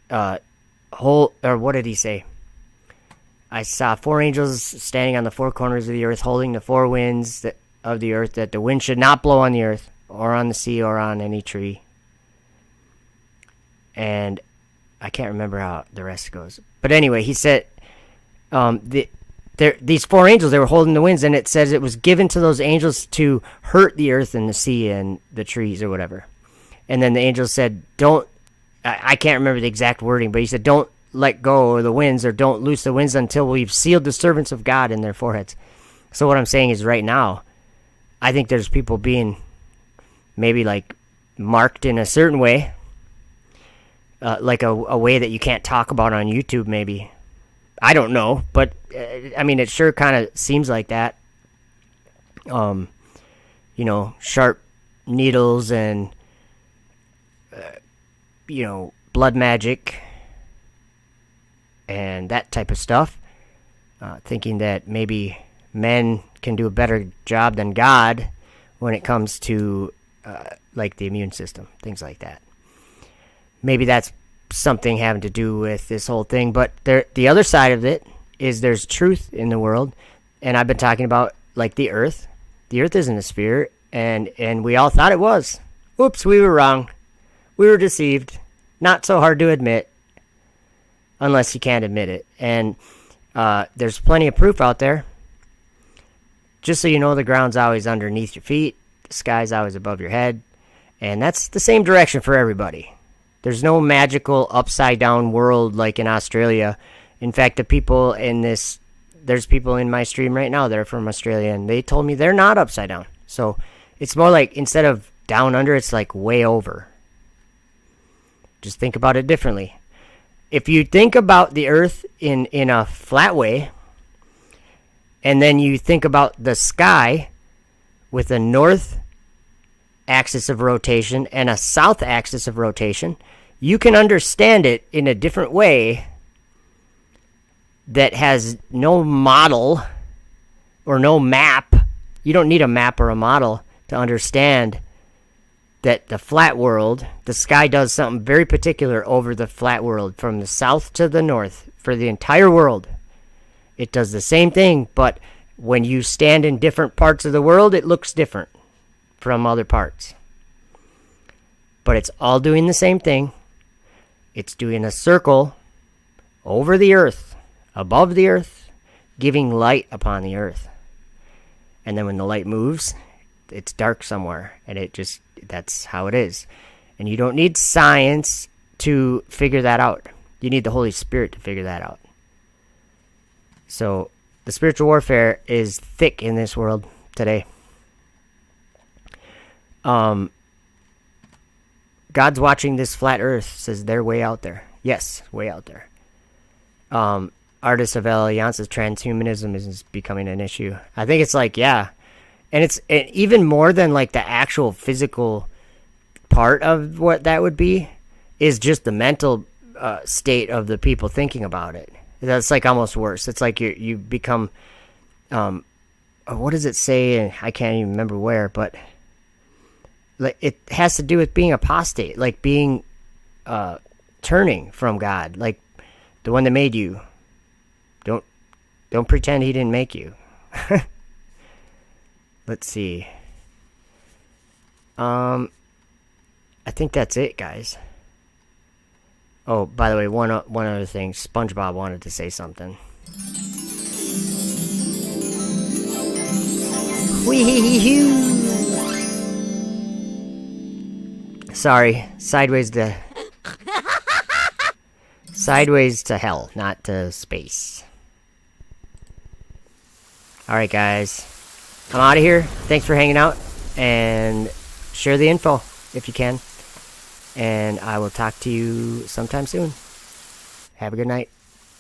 what did he say? I saw 4 angels standing on the 4 corners of the earth, holding the 4 winds of the earth, that the wind should not blow on the earth, or on the sea, or on any tree. And I can't remember how the rest goes. But anyway, he said, these 4 angels, they were holding the winds, and it says it was given to those angels to hurt the earth and the sea and the trees or whatever. And then the angel said, I can't remember the exact wording, but he said, don't let go of the winds, or don't loose the winds until we've sealed the servants of God in their foreheads. So what I'm saying is right now, I think there's people being maybe like marked in a certain way, like a way that you can't talk about on YouTube maybe. I don't know, but I mean, it sure kind of seems like that. Sharp needles and, blood magic and that type of stuff. Thinking that maybe men can do a better job than God when it comes to, like the immune system, things like that. Maybe that's something having to do with this whole thing, but the other side of it is there's truth in the world, and I've been talking about like the earth. The earth isn't a sphere, and we all thought it was. Oops, we were wrong. We were deceived. Not so hard to admit, unless you can't admit it. And there's plenty of proof out there. Just so you know, the ground's always underneath your feet, the sky's always above your head, and that's the same direction for everybody. There's no magical upside-down world like in Australia. In fact, there's people in my stream right now that are from Australia, and they told me they're not upside down. So it's more like, instead of down under, it's like way over. Just think about it differently. If you think about the earth in a flat way, and then you think about the sky with a north axis of rotation and a south axis of rotation, you can understand it in a different way that has no model or no map. You don't need a map or a model to understand that the flat world, the sky does something very particular over the flat world, from the south to the north, for the entire world. It does the same thing, but when you stand in different parts of the world, it looks different from other parts. But it's all doing the same thing. It's doing a circle over the earth, above the earth, giving light upon the earth. And then when the light moves, it's dark somewhere, and that's how it is. And you don't need science to figure that out. You need the Holy Spirit to figure that out. So the spiritual warfare is thick in this world today. God's watching this flat earth, says they're way out there. Yes, way out there. Artists of Alliance's transhumanism is becoming an issue. I think it's like, yeah. And it's even more than like the actual physical part of what that would be, is just the mental state of the people thinking about it. That's like almost worse. It's like you become, what does it say? I can't even remember where, but like it has to do with being apostate, like being turning from God, like the one that made you. Don't pretend he didn't make you. Let's see. I think that's it, guys. Oh, by the way, one other thing. SpongeBob wanted to say something. Sorry, sideways to hell, not to space. Alright, guys. I'm out of here. Thanks for hanging out. And share the info if you can. And I will talk to you sometime soon. Have a good night.